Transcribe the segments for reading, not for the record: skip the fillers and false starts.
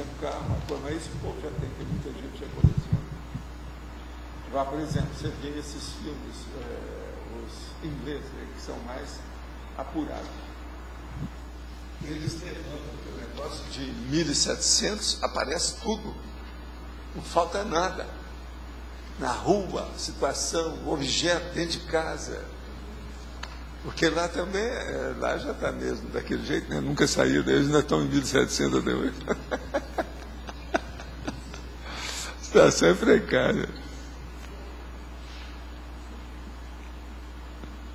Mas esse povo já tem, que muita gente já coleciona. Lá, por exemplo, você vê esses filmes, os ingleses, que são mais apurados. Eles levantam o negócio de 1700, aparece tudo. Não falta nada. Na rua, situação, objeto, dentro de casa. Porque lá também, lá já está mesmo daquele jeito, né? Nunca saiu, eles ainda estão em 1700 até hoje. A situação é precária.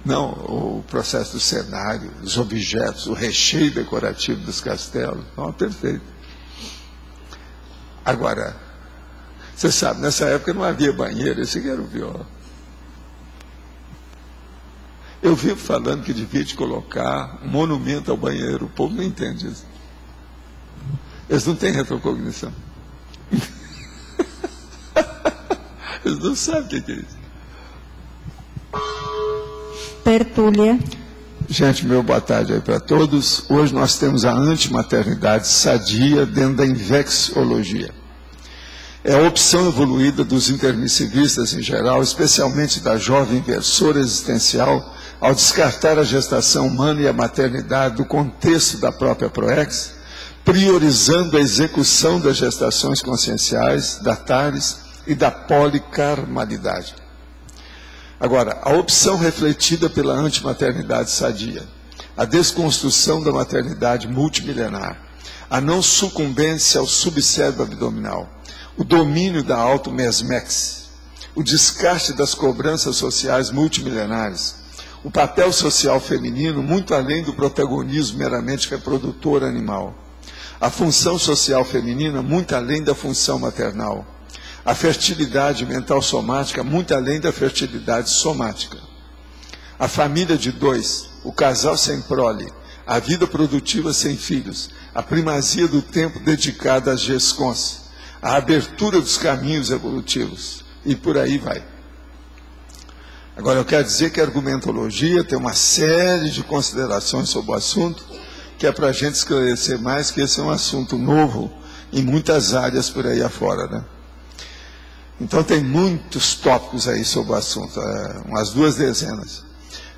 Não, o processo do cenário, os objetos, o recheio decorativo dos castelos, não, perfeito. Agora, você sabe, nessa época não havia banheiro, esse aqui era o pior. Eu vivo falando que devia te colocar um monumento ao banheiro, o povo não entende isso. Eles não têm retrocognição. Eles não sabem o que é isso. Tertúlia. Gente, meu boa tarde aí para todos. Hoje nós temos a antimaternidade sadia dentro da invexologia. É a opção evoluída dos intermissivistas em geral, especialmente da jovem inversora existencial, ao descartar a gestação humana e a maternidade do contexto da própria Proex, priorizando a execução das gestações conscienciais, da Tales e da policarmalidade. Agora, a opção refletida pela antimaternidade sadia, a desconstrução da maternidade multimilenar, a não sucumbência ao subcérebro abdominal, o domínio da auto-mesmex, o descarte das cobranças sociais multimilenares, o papel social feminino muito além do protagonismo meramente reprodutor animal, a função social feminina muito além da função maternal, a fertilidade mental somática muito além da fertilidade somática, a família de dois, o casal sem prole, a vida produtiva sem filhos, a primazia do tempo dedicado às gescons, a abertura dos caminhos evolutivos, e por aí vai. Agora, eu quero dizer que a argumentologia tem uma série de considerações sobre o assunto, que é para a gente esclarecer mais que esse é um assunto novo em muitas áreas por aí afora, né? Então, tem muitos tópicos aí sobre o assunto, umas 2 dezenas.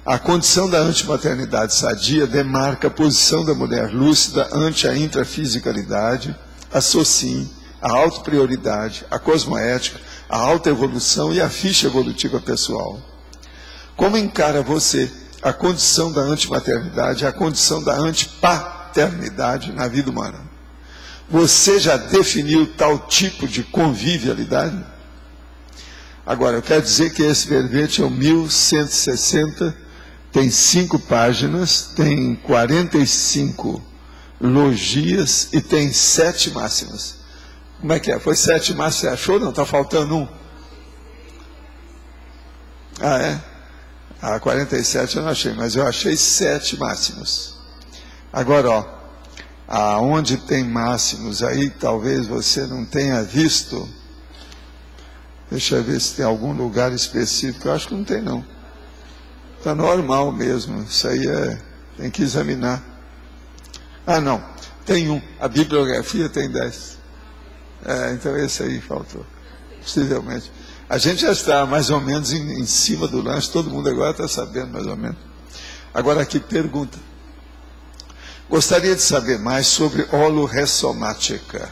A condição da antimaternidade sadia demarca a posição da mulher lúcida ante a intrafisicalidade, a socin, a autoprioridade, a cosmoética, a autoevolução e a ficha evolutiva pessoal. Como encara você a condição da antimaternidade e a condição da antipaternidade na vida humana? Você já definiu tal tipo de convivialidade? Agora, eu quero dizer que esse verbete é o 1160, tem 5 páginas, tem 45 logias e tem 7 máximas. Como é que é? Foi 7 máximas, você achou? Não, está faltando um. Ah, é? Ah, 47 eu não achei, mas eu achei 7 máximos. Agora, ó, aonde tem máximos aí, talvez você não tenha visto. Deixa eu ver se tem algum lugar específico. Eu acho que não tem, não. Está normal mesmo. Isso aí tem que examinar. Ah, não. Tem um. A bibliografia tem 10. Então esse aí faltou. Possivelmente. A gente já está mais ou menos em cima do lanche. Todo mundo agora está sabendo mais ou menos. Agora aqui, pergunta. Gostaria de saber mais sobre holoressomática.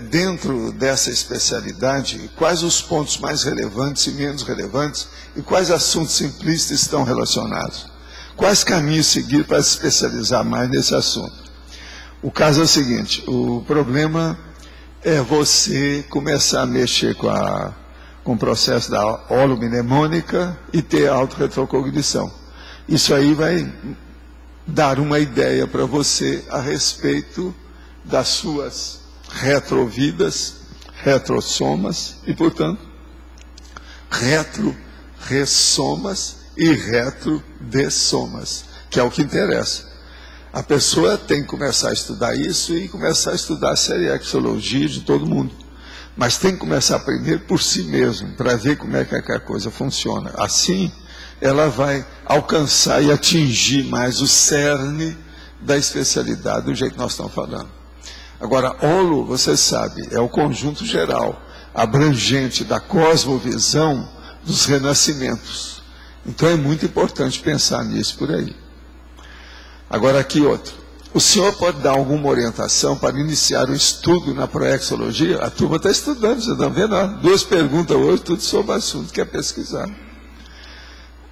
Dentro dessa especialidade, quais os pontos mais relevantes e menos relevantes e quais assuntos simplistas estão relacionados? Quais caminhos seguir para se especializar mais nesse assunto? O caso é o seguinte, o problema é você começar a mexer com o processo da holomnemônica e ter autorretrocognição. Isso aí vai dar uma ideia para você a respeito das suas retrovidas, retrossomas e, portanto, retroressomas e retrodessomas, que é o que interessa. A pessoa tem que começar a estudar isso e começar a estudar a seriexologia de todo mundo. Mas tem que começar primeiro por si mesmo, para ver como é que a coisa funciona. Assim, ela vai alcançar e atingir mais o cerne da especialidade, do jeito que nós estamos falando. Agora, holo, você sabe, é o conjunto geral, abrangente da cosmovisão dos renascimentos. Então é muito importante pensar nisso por aí. Agora aqui outro. O senhor pode dar alguma orientação para iniciar o estudo na proexologia? A turma está estudando, vocês estão vendo? Ó, 2 perguntas hoje, tudo sobre o assunto que é pesquisar.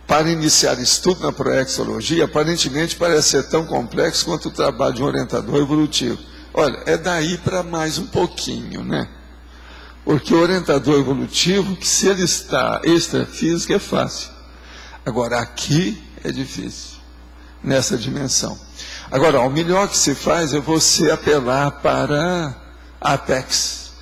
Para iniciar estudo na proexologia, aparentemente parece ser tão complexo quanto o trabalho de um orientador evolutivo. Olha, é daí para mais um pouquinho, né? Porque o orientador evolutivo, que se ele está extrafísico, é fácil. Agora, aqui é difícil, nessa dimensão. Agora, o melhor que se faz é você apelar para a Apex.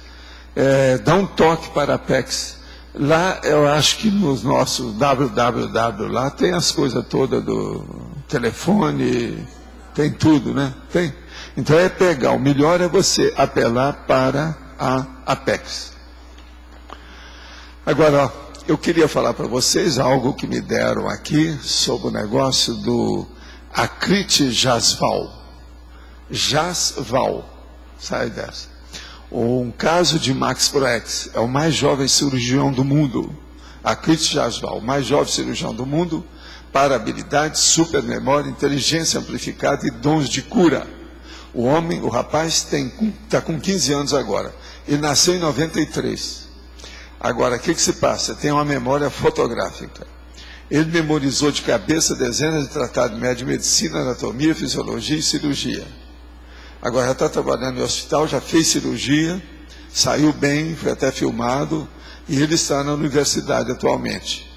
Dá um toque para a Apex. Lá, eu acho que nos nossos www, lá tem as coisas todas do telefone, tem tudo, né? Tem. Então, é pegar. O melhor é você apelar para a Apex. Agora, ó, eu queria falar para vocês algo que me deram aqui sobre o negócio do Akrit Jasval. Jasval, sai dessa. Um caso de Max Proex, é o mais jovem cirurgião do mundo. Akrit Jasval, o mais jovem cirurgião do mundo, para habilidade, supermemória, inteligência amplificada e dons de cura. O homem, o rapaz, está com 15 anos agora. Ele nasceu em 93. Agora, o que se passa? Tem uma memória fotográfica. Ele memorizou de cabeça dezenas de tratados de medicina, anatomia, fisiologia e cirurgia. Agora já está trabalhando no hospital, já fez cirurgia, saiu bem, foi até filmado, e ele está na universidade atualmente.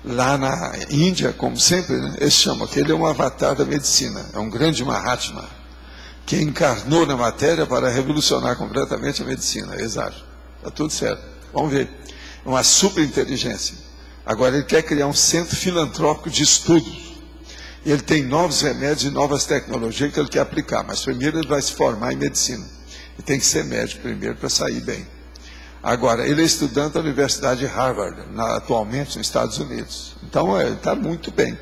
Lá na Índia, como sempre, né, eles chamam que ele é um avatar da medicina, é um grande Mahatma, que encarnou na matéria para revolucionar completamente a medicina. Exato, está tudo certo. Vamos ver. É uma super inteligência. Agora ele quer criar um centro filantrópico de estudos. E ele tem novos remédios e novas tecnologias que ele quer aplicar. Mas primeiro ele vai se formar em medicina. E tem que ser médico primeiro para sair bem. Agora, ele é estudante da Universidade de Harvard, atualmente nos Estados Unidos. Então, ele está muito bem.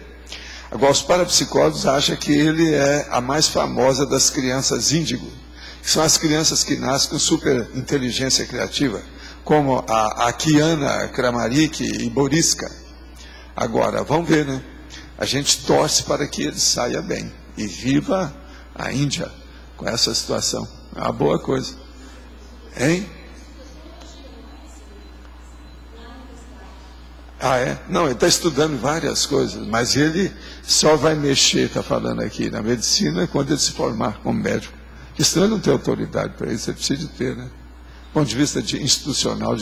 Agora, os parapsicólogos acham que ele é a mais famosa das crianças índigo, que são as crianças que nascem com super inteligência criativa, como a Kiana Kramarik e Boriska. Agora, vamos ver, né? A gente torce para que ele saia bem. E viva a Índia com essa situação. É uma boa coisa. Hein? Ah, é? Não, ele está estudando várias coisas, mas ele só vai mexer, está falando aqui, na medicina quando ele se formar como médico. Porque senão ele não tem autoridade para isso, ele precisa de ter, né? Do ponto de vista institucional,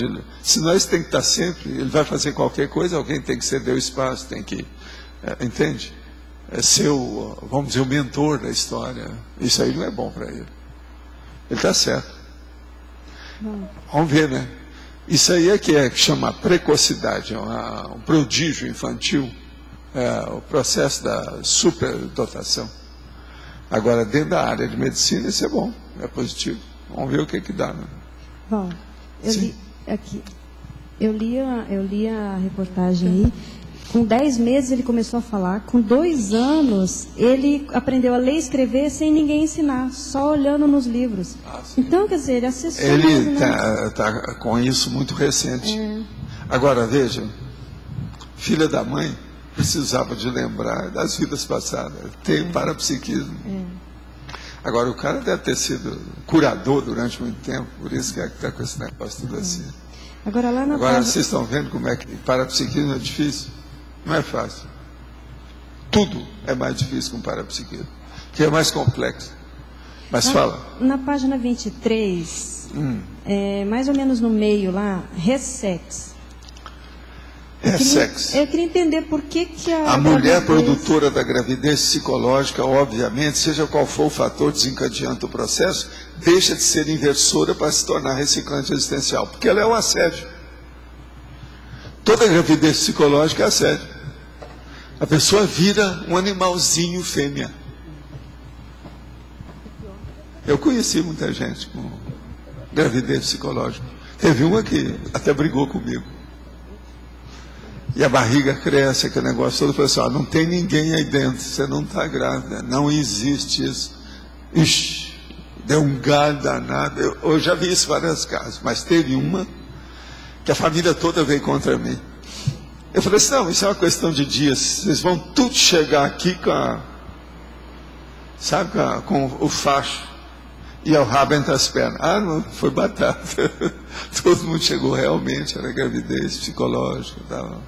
senão ele tem que estar sempre, ele vai fazer qualquer coisa, alguém tem que ceder o espaço, tem que, entende? É ser o, vamos dizer, o mentor da história. Isso aí não é bom para ele. Ele está certo. Vamos ver, né? Isso aí é que chama precocidade, um prodígio infantil, o processo da superdotação. Agora, dentro da área de medicina, isso é bom, é positivo. Vamos ver o que dá, né? Bom, eu li a reportagem aí. Com 10 meses ele começou a falar. Com 2 anos ele aprendeu a ler e escrever sem ninguém ensinar, só olhando nos livros. Então, quer dizer, ele acessou. Ele está com isso muito recente. Agora, veja, filha da mãe precisava de lembrar das vidas passadas. Tem parapsiquismo. Agora, o cara deve ter sido curador durante muito tempo, por isso que está com esse negócio tudo assim. Agora vocês estão vendo como é que parapsiquismo é difícil? Não é fácil. Tudo é mais difícil com parapsiquismo, que é mais complexo. Mas fala. Na página 23, mais ou menos no meio lá, ressex. Eu queria entender por que a mulher produtora da gravidez psicológica, obviamente, seja qual for o fator desencadeante do processo, deixa de ser inversora para se tornar reciclante existencial, porque ela é o assédio. Toda gravidez psicológica é assédio. A pessoa vira um animalzinho fêmea. Eu conheci muita gente com gravidez psicológica. Teve uma que até brigou comigo. E a barriga cresce, aquele negócio todo. Eu falei assim, não tem ninguém aí dentro, você não está grávida. Não existe isso. Ixi, deu um galho danado. Eu já vi isso em vários casos, mas teve uma que a família toda veio contra mim. Eu falei assim, não, isso é uma questão de dias, vocês vão tudo chegar aqui com o facho e o rabo entre as pernas. Ah, não, foi batata. Todo mundo chegou realmente, era gravidez psicológica e tal.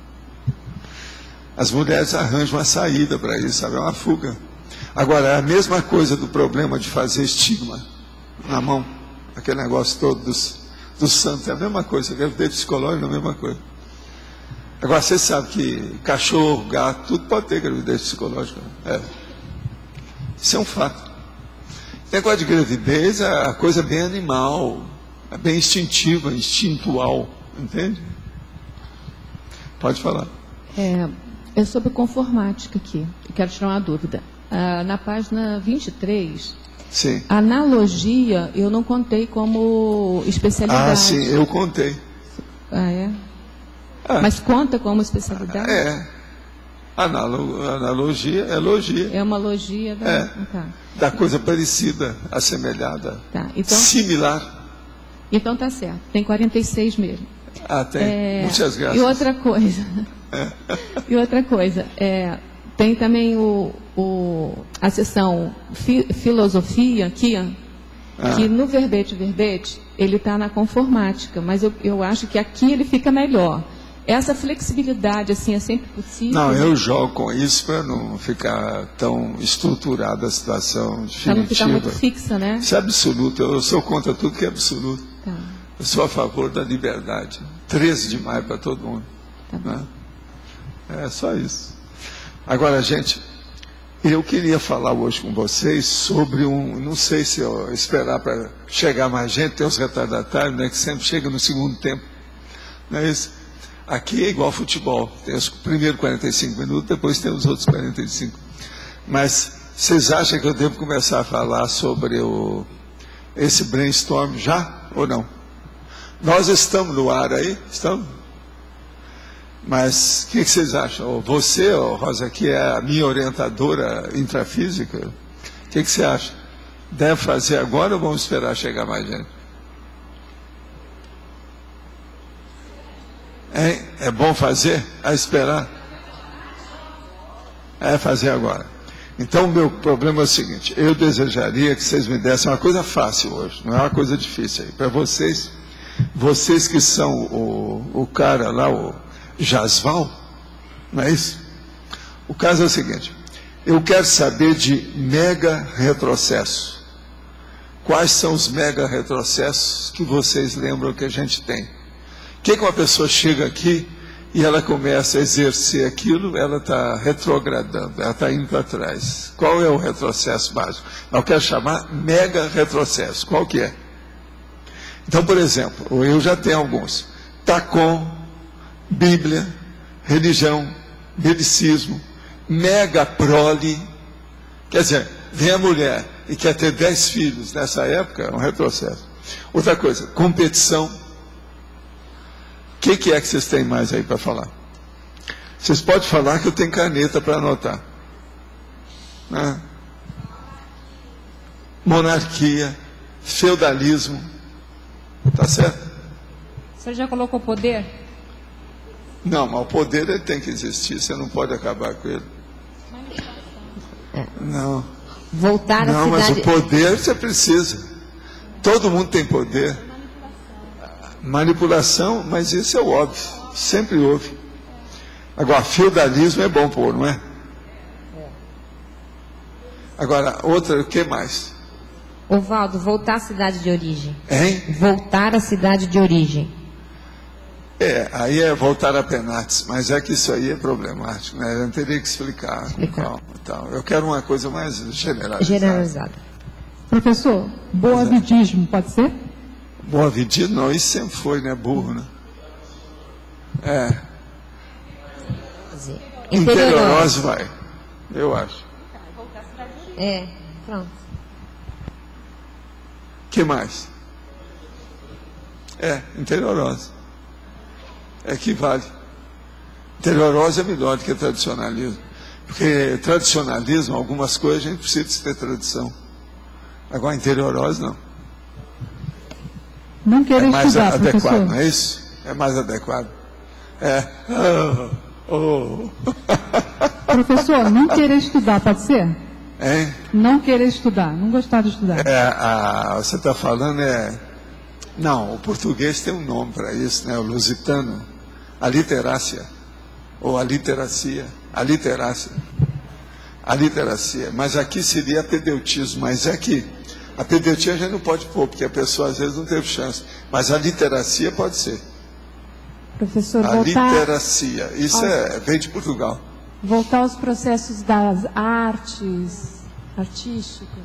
As mulheres arranjam uma saída para isso, sabe? É uma fuga. Agora, é a mesma coisa do problema de fazer estigma na mão, aquele negócio todo dos santos, é a mesma coisa, gravidez psicológica é a mesma coisa. Agora, você sabe que cachorro, gato, tudo pode ter gravidez psicológica. Isso é um fato. O negócio de gravidez é a coisa bem animal, é bem instintiva, instintual, entende? Pode falar. É sobre conformática aqui. Eu quero tirar uma dúvida. Na página 23, sim. Analogia eu não contei como especialidade. Ah, sim, eu contei. Ah, é? Mas conta como especialidade? Analogia é logia. É uma logia da coisa parecida, assemelhada, então, similar. Então tá certo, tem 46 mesmo. Tem. Muitas graças. E outra coisa, tem também a seção filosofia aqui, que no verbete ele está na conformática, mas eu acho que aqui ele fica melhor. Essa flexibilidade assim é sempre possível? Não, eu jogo com isso para não ficar tão estruturada a situação definitiva. Para não ficar muito fixa, né? Isso é absoluto, eu sou contra tudo que é absoluto. Eu sou a favor da liberdade. 13 de maio para todo mundo. Né? É só isso. Agora, gente, eu queria falar hoje com vocês sobre não sei se eu esperar para chegar mais gente, tem os retardatários, né, que sempre chega no segundo tempo. Não é isso? Aqui é igual futebol, tem os primeiros 45 minutos, depois tem os outros 45. Mas vocês acham que eu devo começar a falar sobre esse brainstorm já ou não? Nós estamos no ar aí? Estamos? Mas o que vocês acham? Você, Rosa, que é a minha orientadora intrafísica, o que você acha? Deve fazer agora ou vamos esperar chegar mais gente? É bom fazer? A esperar? É fazer agora. Então, o meu problema é o seguinte, eu desejaria que vocês me dessem uma coisa fácil hoje, não é uma coisa difícil aí. Para vocês que são o cara lá, o Jasval, não é isso? O caso é o seguinte, eu quero saber de mega retrocesso. Quais são os mega retrocessos que vocês lembram que a gente tem? O que uma pessoa chega aqui e ela começa a exercer aquilo, ela está retrogradando, ela está indo para trás. Qual é o retrocesso básico? Eu quero chamar mega retrocesso. Qual que é? Então, por exemplo, eu já tenho alguns. Tacom, Bíblia, religião, medicismo, mega prole. Quer dizer, vem a mulher e quer ter 10 filhos nessa época, é um retrocesso. Outra coisa, competição. O que é que vocês têm mais aí para falar? Vocês podem falar que eu tenho caneta para anotar. Né? Monarquia, feudalismo. Tá certo? O senhor já colocou poder? Não, mas o poder ele tem que existir. Você não pode acabar com ele. Não. Voltar à não, cidade... mas o poder você precisa. Todo mundo tem poder. Manipulação, mas isso é o óbvio, sempre houve. Agora, feudalismo é bom pôr, não é? Agora, outra, o que mais? Ovaldo, voltar à cidade de origem. Hein? Voltar à cidade de origem. Aí é voltar a Penates, mas é que isso aí é problemático, né? Eu teria que explicar com calma e tal. Eu quero uma coisa mais generalizada. Professor, boavidismo, pode ser? Boavidismo? Não, isso sempre foi, né? Burro, né? Interiorose vai, eu acho. Pronto. O que mais? Interiorose. Equivale. Interiorose é melhor do que tradicionalismo. Porque tradicionalismo, algumas coisas a gente precisa ter tradição. Agora, interiorose, não. Não querer É mais estudar, adequado, professor. não é isso? É mais adequado. Professor, não querer estudar, pode ser? Hein? Não querer estudar, não gostar de estudar. Você está falando Não, o português tem um nome para isso, né? O lusitano. Aliterácia. Ou aliteracia. Aliterácia. Aliteracia. Mas aqui seria apedeutismo. Mas é que a pedeutia a gente não pode pôr, porque a pessoa às vezes não teve chance. Mas a literacia pode ser. Professor, A literacia. Isso veio de Portugal. voltar aos processos das artes, artísticas.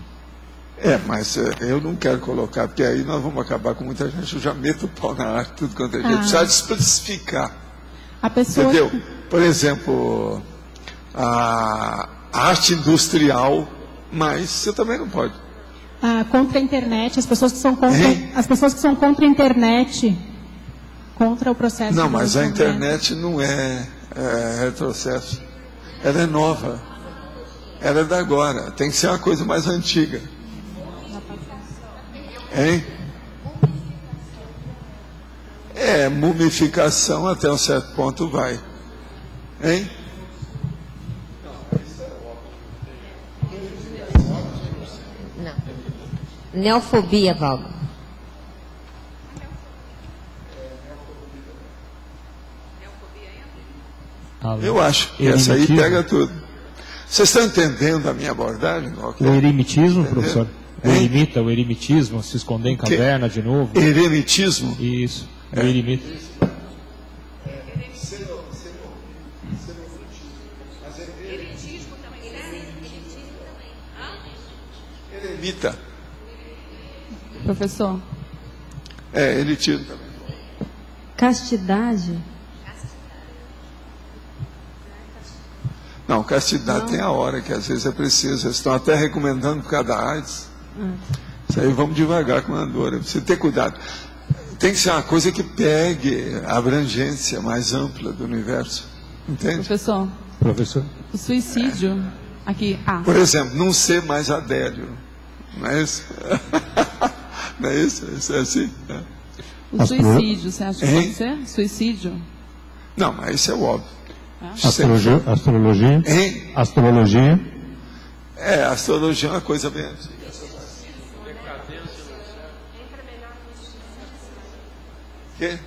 Mas eu não quero colocar, porque aí nós vamos acabar com muita gente. Eu já meto o pau na arte, tudo quanto é jeito. Precisa de especificar. A pessoa... Entendeu? Por exemplo, a arte industrial, mas você também não pode. Contra a internet, as pessoas que são contra a internet, contra o processo. Não, de mas a desenvolvimento. internet não é retrocesso. Ela é nova. Ela é da agora. Tem que ser uma coisa mais antiga. Hein? Mumificação até um certo ponto vai. Hein? Não. Neofobia, Valdo. Eu acho que essa aí pega tudo. Vocês estão entendendo a minha abordagem? O eremitismo, Entendeu? professor? O eremitismo, se esconder em caverna de novo. Eremitismo? Isso, o eremita. Eremita. Professor, Elitismo também. Castidade? Não, castidade tem a hora que às vezes é preciso. Eles estão até recomendando por causa da AIDS. Isso aí vamos devagar com a Andorra. Precisa ter cuidado. Tem que ser uma coisa que pegue a abrangência mais ampla do universo. Entende? professor, o suicídio, aqui, Por exemplo, não ser mais adélio. Não é isso? Não é isso? Isso é assim? o suicídio, você acha que pode ser? Suicídio? Não, mas isso é óbvio. Astrologia? Hein? Astrologia? A astrologia é uma coisa bem antiga. Quê?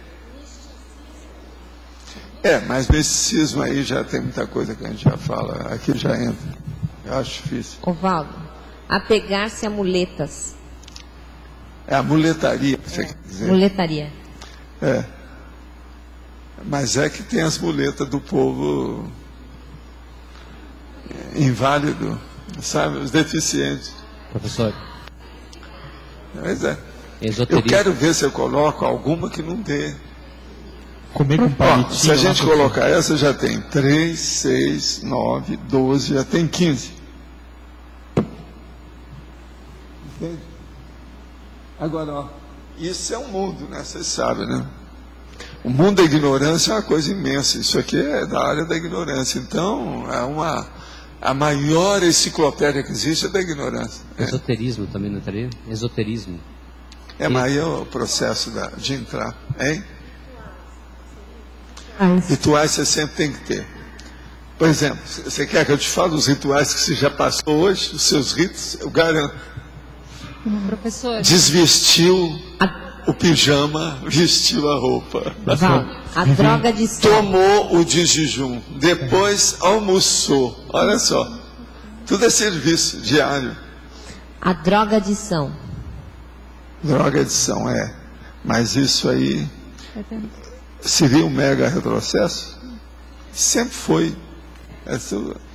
Mas misticismo aí já tem muita coisa que a gente já fala. Aqui já entra. Eu acho difícil. Valdo, apegar-se a muletas. É a muletaria, você quer dizer. Muletaria. Mas é que tem as muletas do povo inválido, sabe? Os deficientes. Professor. Mas Esoterismo. eu quero ver se eu coloco alguma que não dê. Comer com palitinho. Se a gente colocar essa, já tem 3, 6, 9, 12, já tem 15. Entende? Agora, isso é um mundo, né? Vocês sabem, né? O mundo da ignorância é uma coisa imensa. Isso aqui é da área da ignorância. Então, a maior enciclopédia que existe é da ignorância. Esoterismo também não estaria? Esoterismo. Mas aí é o processo de entrar. Hein? Rituais você sempre tem que ter. Por exemplo, você quer que eu te fale dos rituais que você já passou hoje? Os seus ritos? Eu garanto. Professor. Desvestiu o pijama, vestiu a roupa. Valdo, a droga de sal. Tomou o de jejum. Depois almoçou. Olha só. Tudo é serviço diário. A drogadição. Drogadição, Mas isso aí seria um mega retrocesso? Sempre foi.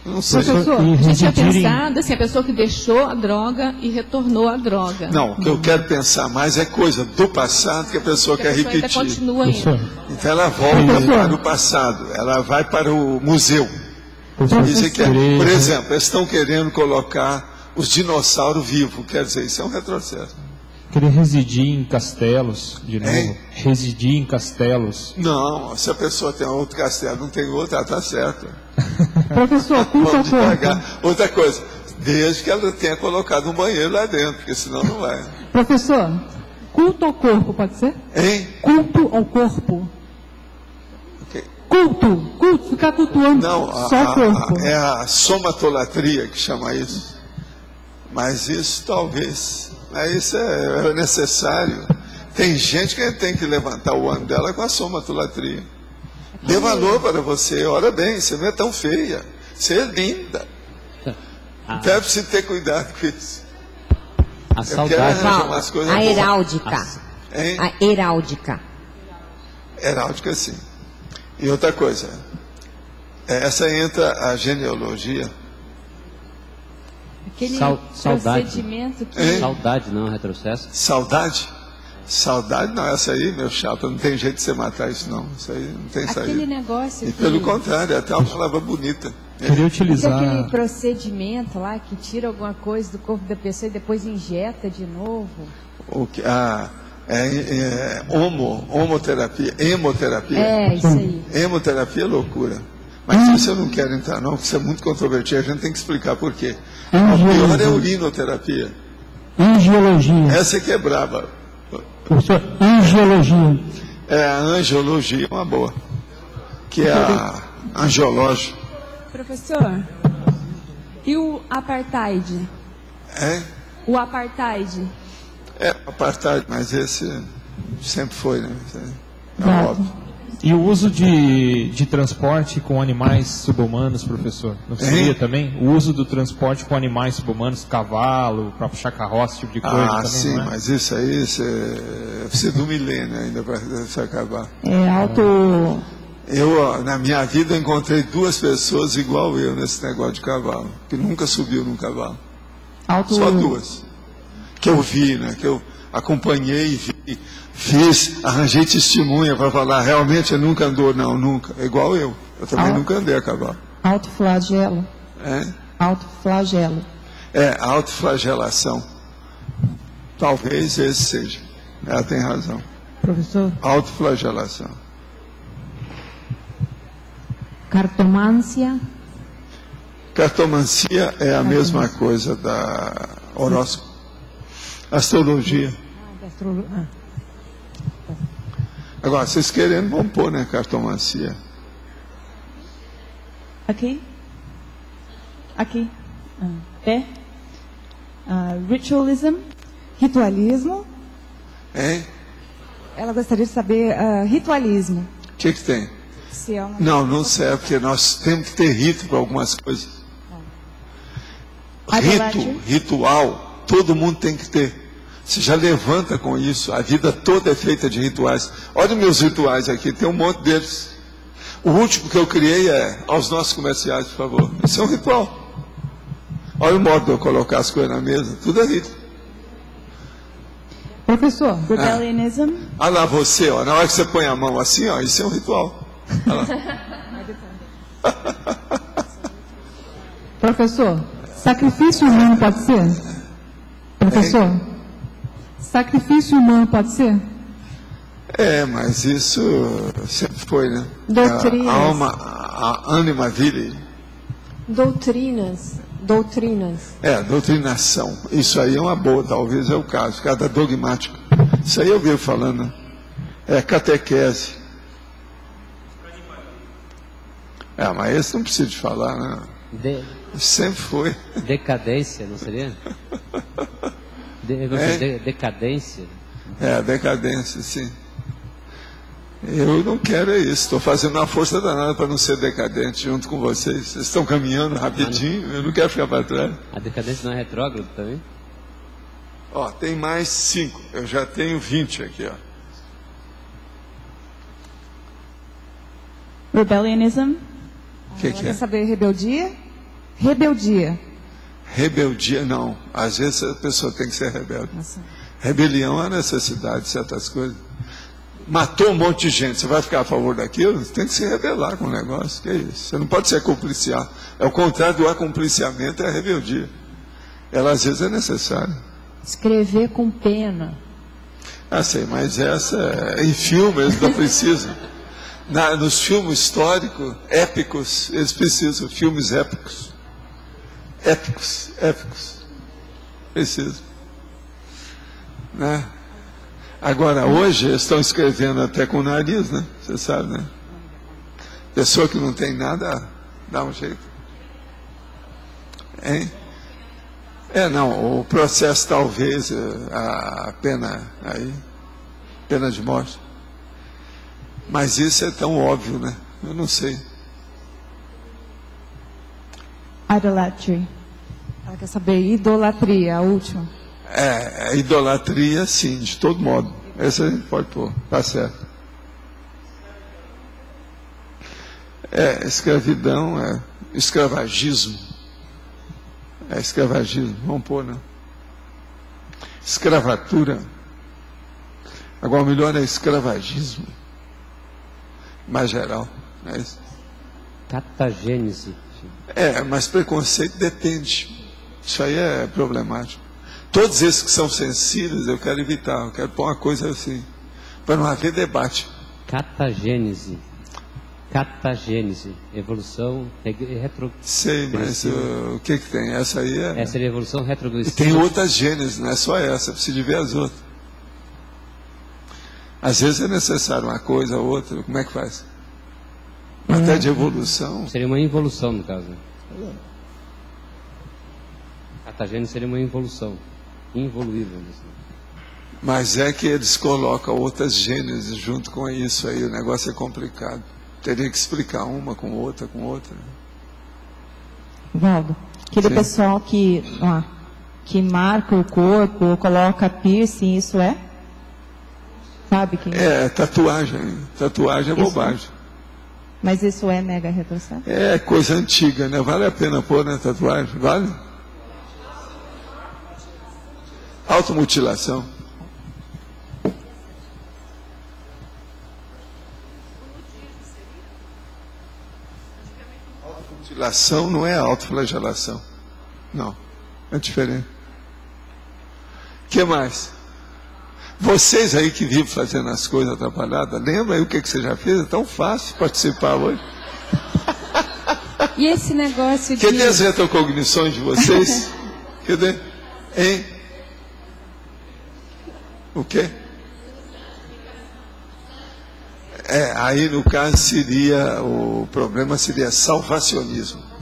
Não sei. Professor, a gente tinha pensado assim, a pessoa que deixou a droga e retornou à droga. Não, o que eu quero pensar mais é coisa do passado que a pessoa quer repetir. Ainda continua ainda. Então ela volta para o passado, ela vai para o museu. Isso aqui por exemplo, eles estão querendo colocar os dinossauros vivos, quer dizer, isso é um retrocesso. Querer residir em castelos, de novo. Residir em castelos. Não, se a pessoa tem outro castelo, não tem outro, ela está certa. Professor, culto ao corpo. Outra coisa, Desde que ela tenha colocado um banheiro lá dentro, porque senão não vai. Professor, culto ao corpo, pode ser? Hein? Culto ao corpo. Ok. Culto, ficar cultuando Não, só o corpo. é a somatolatria que chama isso. Mas isso talvez, isso é necessário. Tem gente que tem que levantar o ânimo dela com a somatolatria. Dê valor para você, ora bem, você não é tão feia, você é linda. Deve-se ter cuidado com isso. A Eu saudade. quero arranjar umas coisas A boas. heráldica. Hein? A heráldica. Heráldica, sim. E outra coisa, essa entra a genealogia. Aquele Saudade. procedimento que... Hein? Saudade, não, retrocesso. Saudade? Saudade não, essa aí, meu chapa, não tem jeito de você matar isso não. Isso aí não tem Aquele saída. negócio E que... pelo contrário, é até uma palavra bonita. Queria utilizar. Aquele procedimento lá que tira alguma coisa do corpo da pessoa e depois injeta de novo. O que, homoterapia, hemoterapia. É, isso aí. Hemoterapia é loucura. Mas isso eu não quero entrar não, porque isso é muito controvertido, a gente tem que explicar por quê. O pior é a urinoterapia. Angiologia. Essa é que é braba. Professor, angiologia. A angiologia é uma boa. Que é a angiológica. Professor, e o apartheid? O apartheid? Apartheid, mas esse sempre foi, né? É óbvio. E o uso de transporte com animais subhumanos, professor? Não seria também? O uso do transporte com animais subhumanos, cavalo, para puxar carroça, esse tipo de coisa também, Sim, não é? mas isso aí precisa do milênio ainda para se acabar. Eu, na minha vida, encontrei 2 pessoas igual eu nesse negócio de cavalo, que nunca subiu num cavalo. Só 2. Que eu vi, né? Que eu acompanhei e vi, arranjei testemunha para falar, realmente nunca andou, não, nunca. É igual eu. Eu também nunca andei a cavalo. Autoflagelo. Autoflagelo. Autoflagelação. Talvez esse seja. Ela tem razão. Professor. Autoflagelação. Cartomância. Cartomancia é a mesma coisa da horóscopo. Astrologia. Agora, vocês querendo, vão pôr, né, cartomancia. Aqui. Ritualism. Ritualismo? Hein? Ela gostaria de saber ritualismo. O que tem? Se é uma... Não serve, porque nós temos que ter rito para algumas coisas. Ritual, todo mundo tem que ter. Você já levanta com isso, a vida toda é feita de rituais. Olha meus rituais aqui, tem um monte deles. O último que eu criei aos nossos comerciais, por favor. Isso é um ritual. Olha o modo de eu colocar as coisas na mesa, tudo é rito. Professor, rebellianism. Olha lá você, na hora que você põe a mão assim, isso é um ritual. Professor, sacrifício humano pode ser? Professor, sacrifício humano pode ser? Mas isso sempre foi, né? Doutrinas. A anima vili. Doutrinas. Doutrinação. Isso aí é uma boa, talvez é o caso. Cada dogmática. Isso aí eu vi falando, né? Catequese. Mas esse não precisa de falar, né? Sempre foi. Decadência, não seria? Decadência. Decadência, sim. Eu não quero isso. Estou fazendo uma força danada para não ser decadente junto com vocês. Vocês estão caminhando rapidinho, eu não quero ficar para trás. A decadência não é retrógrado também? Tem mais 5. Eu já tenho 20 aqui, Rebellianism. Que Ela quer é? saber rebeldia? Rebeldia. Rebeldia, não. Às vezes a pessoa tem que ser rebelde. Rebelião é a necessidade de certas coisas. Matou um monte de gente, você vai ficar a favor daquilo? Você tem que se rebelar com o negócio. Que é isso? Você não pode se acompliciar. É o contrário do acompliciamento, é a rebeldia. Ela às vezes é necessária. Escrever com pena. Sei, mas essa em filme eles não precisam. Nos filmes históricos, épicos, eles precisam, filmes épicos. épicos. Preciso. Né? Agora, hoje, eles estão escrevendo até com o nariz, né? Você sabe, né? Pessoa que não tem nada, dá um jeito. Hein? Não, o processo talvez, a pena aí, pena de morte. Mas isso é tão óbvio, né? Eu não sei. Idolatry. Ela quer saber idolatria, a última. Idolatria, sim, de todo modo. Essa a gente pode pôr, tá certo. Escravidão, escravagismo. Escravagismo, vamos pôr, né? Escravatura. Agora, o melhor é escravagismo. Mais geral, não é isso? Catagênese. Mas preconceito depende. Isso aí é problemático. Todos esses que são sensíveis, eu quero evitar. Eu quero pôr uma coisa assim, para não haver debate. Catagênese. Catagênese. Evolução retrogressiva. Sei, mas o que tem? Essa aí Essa seria a evolução retrogressiva. E tem outras gêneses, não é só essa. Precisa de ver as outras. Às vezes é necessário uma coisa, outra. Como é que faz? Até de evolução. Seria uma involução, no caso. Catagênese seria uma involução. Involuível. Mas é que eles colocam outras gêneses junto com isso aí. O negócio é complicado. Teria que explicar uma com outra, com outra. Valdo, aquele Sim. pessoal que marca o corpo, ou coloca piercing, isso é? Sabe quem Tatuagem. Tatuagem é Isso. bobagem. Mas isso é mega retrocesso? É coisa antiga, né? Vale a pena pôr na tatuagem? Vale? Automutilação. Automutilação não é autoflagelação. Não. É diferente. O que mais? Vocês aí que vivem fazendo as coisas atrapalhadas, lembra aí o que você já fez? É tão fácil participar hoje. E esse negócio de... Cadê as retrocognições de vocês? Cadê? Hein? O quê? Aí no caso seria, o problema seria salvacionismo.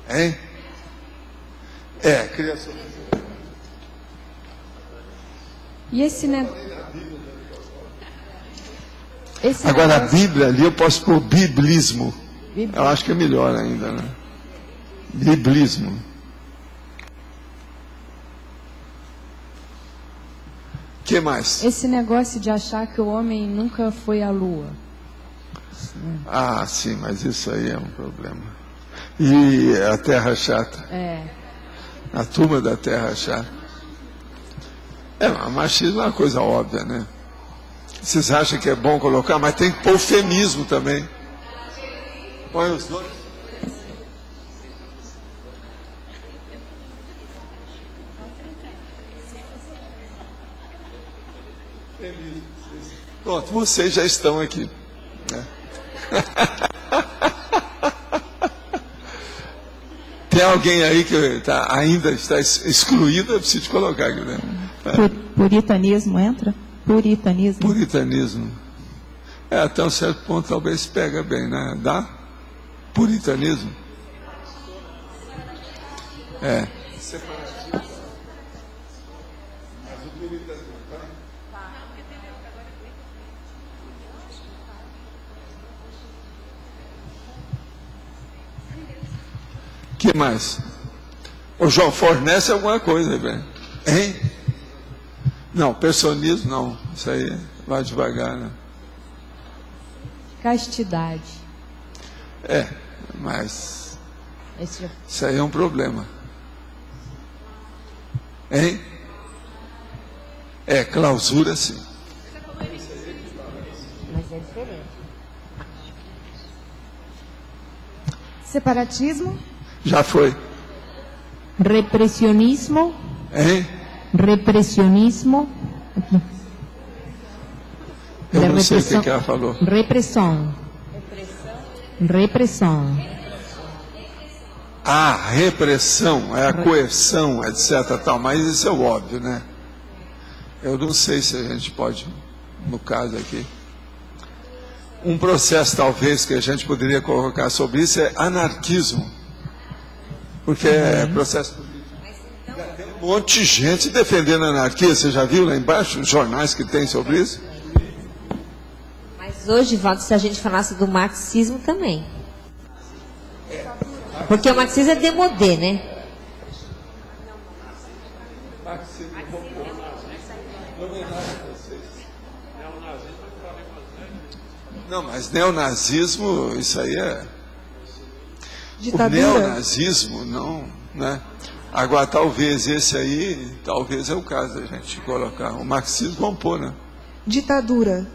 Hein? Criacionismo. E esse negócio... Agora a Bíblia ali eu posso pôr biblismo. Eu acho que é melhor ainda, né? Biblismo. O que mais? Esse negócio de achar que o homem nunca foi à lua. Sim, mas isso aí é um problema. E a terra chata. A turma da terra chata. O machismo é uma coisa óbvia, né? Vocês acham que é bom colocar, mas tem que pôr eufemismo também. Põe os dois. Pronto, vocês já estão aqui. Né? Tem alguém aí que ainda está excluído, eu preciso colocar aqui, né? Puritanismo entra? Puritanismo. Puritanismo. Até um certo ponto talvez pega bem, né? Dá? Puritanismo. O que mais? O João fornece alguma coisa, velho. Hein? Não, personismo não. Isso aí vai devagar, né? Castidade. Mas isso aí é um problema. Hein? Clausura sim. Mas é diferente. Separatismo. Já foi. Repressionismo. Hein? Repressionismo. Eu não sei o que ela falou. Repressão. Repressão. Ah, repressão, é a coerção, etc. Tal, mas isso é o óbvio, né? Eu não sei se a gente pode, no caso aqui. Um processo, talvez, que a gente poderia colocar sobre isso é anarquismo. Porque é processo político. Tem um monte de gente defendendo a anarquia. Você já viu lá embaixo os jornais que tem sobre isso? Mas hoje, Valdo, se a gente falasse do marxismo também. Porque o marxismo é demodê, né? Não, mas neonazismo, isso aí é... Ditadura. O neonazismo, não, né? Agora, talvez esse aí, talvez é o caso da gente colocar. O marxismo, vamos pôr, né? Ditadura.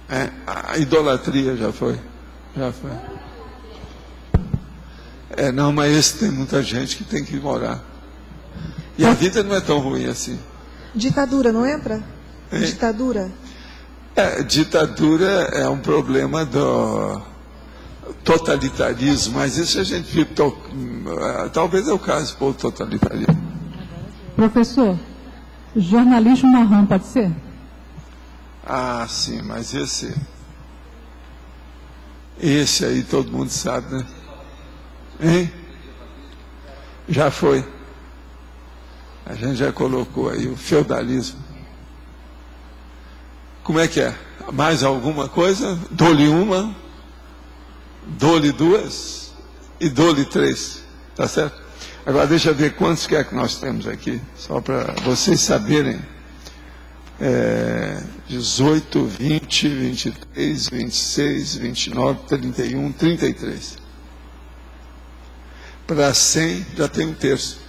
É, a idolatria já foi. Já foi. É, não, mas esse tem muita gente que tem que morar. E a vida não é tão ruim assim. Ditadura, não entra? É. Ditadura. É, ditadura é um problema do totalitarismo, mas isso a gente viu, talvez é o caso do totalitarismo. Professor, jornalismo marrom pode ser? Ah, sim, mas esse aí todo mundo sabe, né? Hein? Já foi. A gente já colocou aí o feudalismo. Como é que é? Mais alguma coisa? Dou-lhe uma, dou-lhe duas e dou-lhe três. Tá certo? Agora deixa eu ver quantos que é que nós temos aqui, só para vocês saberem. 18, 20, 23, 26, 29, 31, 33. Para 100 já tem um terço.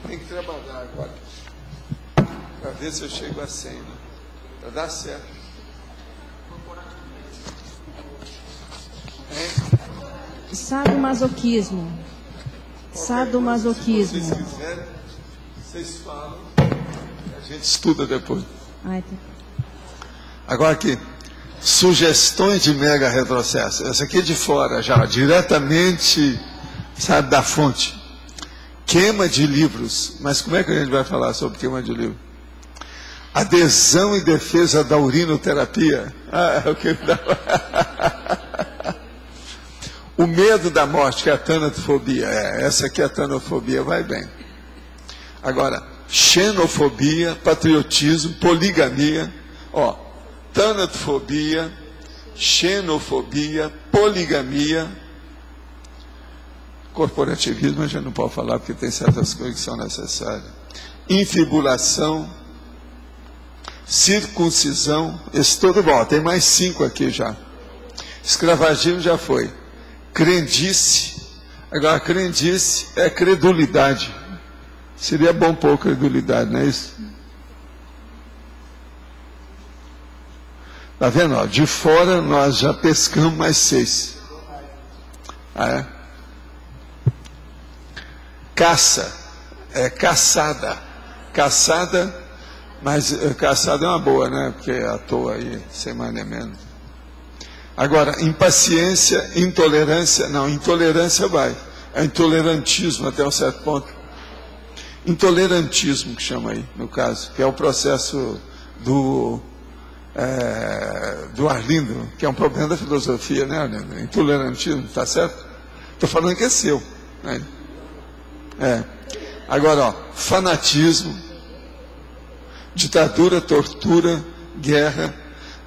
Tem que trabalhar agora. Para ver se eu chego a 100, né? Para dar certo. Sadomasoquismo. Sadomasoquismo. Se vocês quiserem, vocês falam. A gente estuda depois. Agora aqui. Sugestões de mega retrocesso. Essa aqui é de fora já, diretamente, sabe, da fonte. Queima de livros. Mas como é que a gente vai falar sobre queima de livros? Adesão e defesa da urinoterapia. Ah, é o que dá. O medo da morte, que é a tanatofobia. Essa aqui é a tanatofobia, vai bem. Agora, xenofobia, patriotismo, poligamia. Ó, tanatofobia, xenofobia, poligamia, corporativismo a gente não pode falar porque tem certas coisas que são necessárias. Infibulação, circuncisão, esse todo bom, tem mais 5 aqui já. Escravagismo já foi. Crendice, agora crendice é credulidade. Seria bom pôr credulidade, não é isso? Está vendo? Ó, de fora nós já pescamos mais 6. Ah, é? Caça. É caçada. Caçada, mas caçada é uma boa, né? Porque é à toa aí, sem mais nem menos. Agora, impaciência, intolerância. Não, intolerância vai. É intolerantismo até um certo ponto. Intolerantismo que chama aí, no caso, que é o processo do Arlindo, que é um problema da filosofia, né, Arlindo? Intolerantismo, tá certo? Estou falando que é seu. Né? Agora, ó, fanatismo, ditadura, tortura, guerra.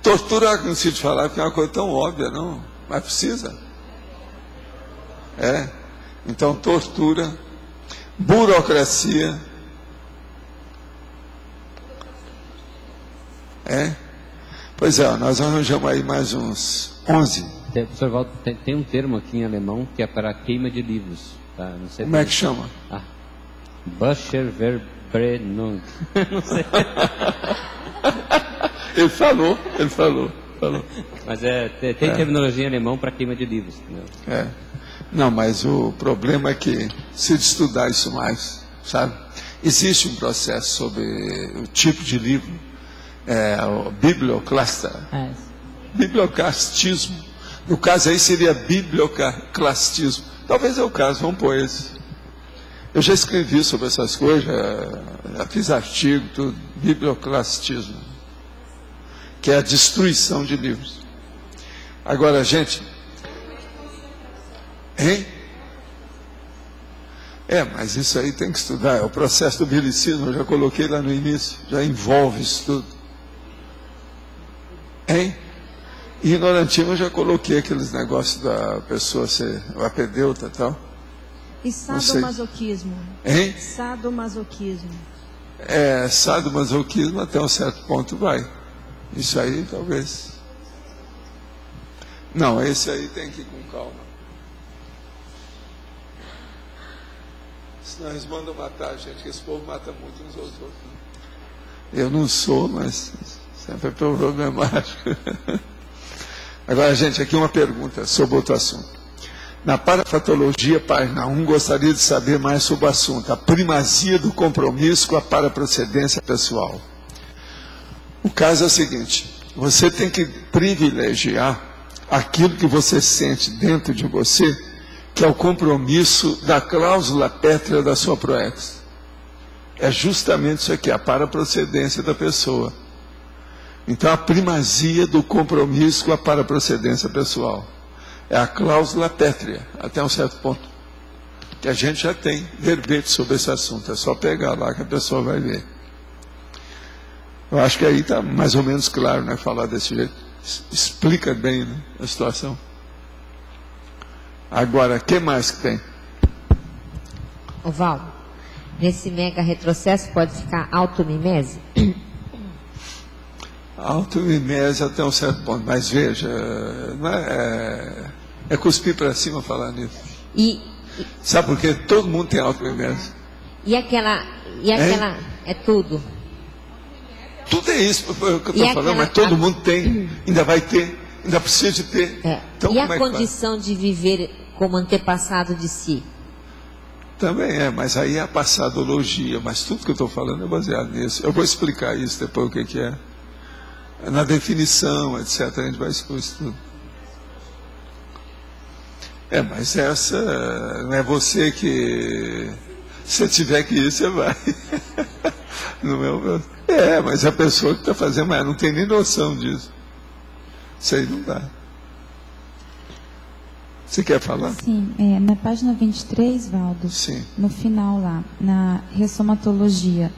Tortura, não se te falar, que é uma coisa tão óbvia, não? Mas precisa. Então, tortura, burocracia. Pois é, nós arranjamos aí mais uns 11. Professor Waldo, tem um termo aqui em alemão que é para queima de livros. Tá? Não sei como é que chama? Bücherverbrennung. Não sei. Ele falou. Mas tem terminologia em alemão para queima de livros. Entendeu? Não, mas o problema é que se estudar isso mais, sabe? Existe um processo sobre o tipo de livro, o biblioclastismo. No caso aí seria biblioclastismo. Talvez é o caso, vamos pôr esse. Eu já escrevi sobre essas coisas, já fiz artigo, tudo. Biblioclastismo, que é a destruição de livros. Agora, gente... Hein? Mas isso aí tem que estudar. É o processo do bilicismo, eu já coloquei lá no início, já envolve isso tudo. Hein? Ignorantismo eu já coloquei aqueles negócios da pessoa ser o apedeuta e tal. E sadomasoquismo? Hein? Sadomasoquismo. Sadomasoquismo até um certo ponto vai. Isso aí talvez. Não, esse aí tem que ir com calma. Senão eles mandam matar a gente, que esse povo mata muito uns aos outros. Eu não sou, mas sempre é problemático. Agora, gente, aqui uma pergunta sobre outro assunto. Na parafatologia, página 1, gostaria de saber mais sobre o assunto, a primazia do compromisso com a paraprocedência pessoal. O caso é o seguinte, você tem que privilegiar aquilo que você sente dentro de você, que é o compromisso da cláusula pétrea da sua proex. É justamente isso aqui, a paraprocedência da pessoa. Então, a primazia do compromisso com a paraprocedência pessoal. É a cláusula pétrea, até um certo ponto. Que a gente já tem verbete sobre esse assunto. É só pegar lá que a pessoa vai ver. Eu acho que aí está mais ou menos claro, né? Falar desse jeito. Explica bem, né, a situação. Agora, o que mais que tem? Val, nesse mega retrocesso pode ficar automimese? Automimese até um certo ponto, mas veja, não é cuspir para cima falar nisso. Sabe por quê? Todo mundo tem automimese. E aquela é tudo. Tudo é isso que eu estou falando, mas todo mundo tem, ainda vai ter, ainda precisa de ter. Então, e a condição de viver como antepassado de si? Também mas aí é a passadologia, mas tudo que eu estou falando é baseado nisso. Eu vou explicar isso depois, o que é. Na definição, etc., a gente vai expor isso tudo. Mas essa não é você que... Se tiver que ir, você vai. Mas a pessoa que está fazendo, mas não tem nem noção disso. Isso aí não dá. Você quer falar? Sim, na página 23, Valdo, sim, no final lá, na ressomatologia.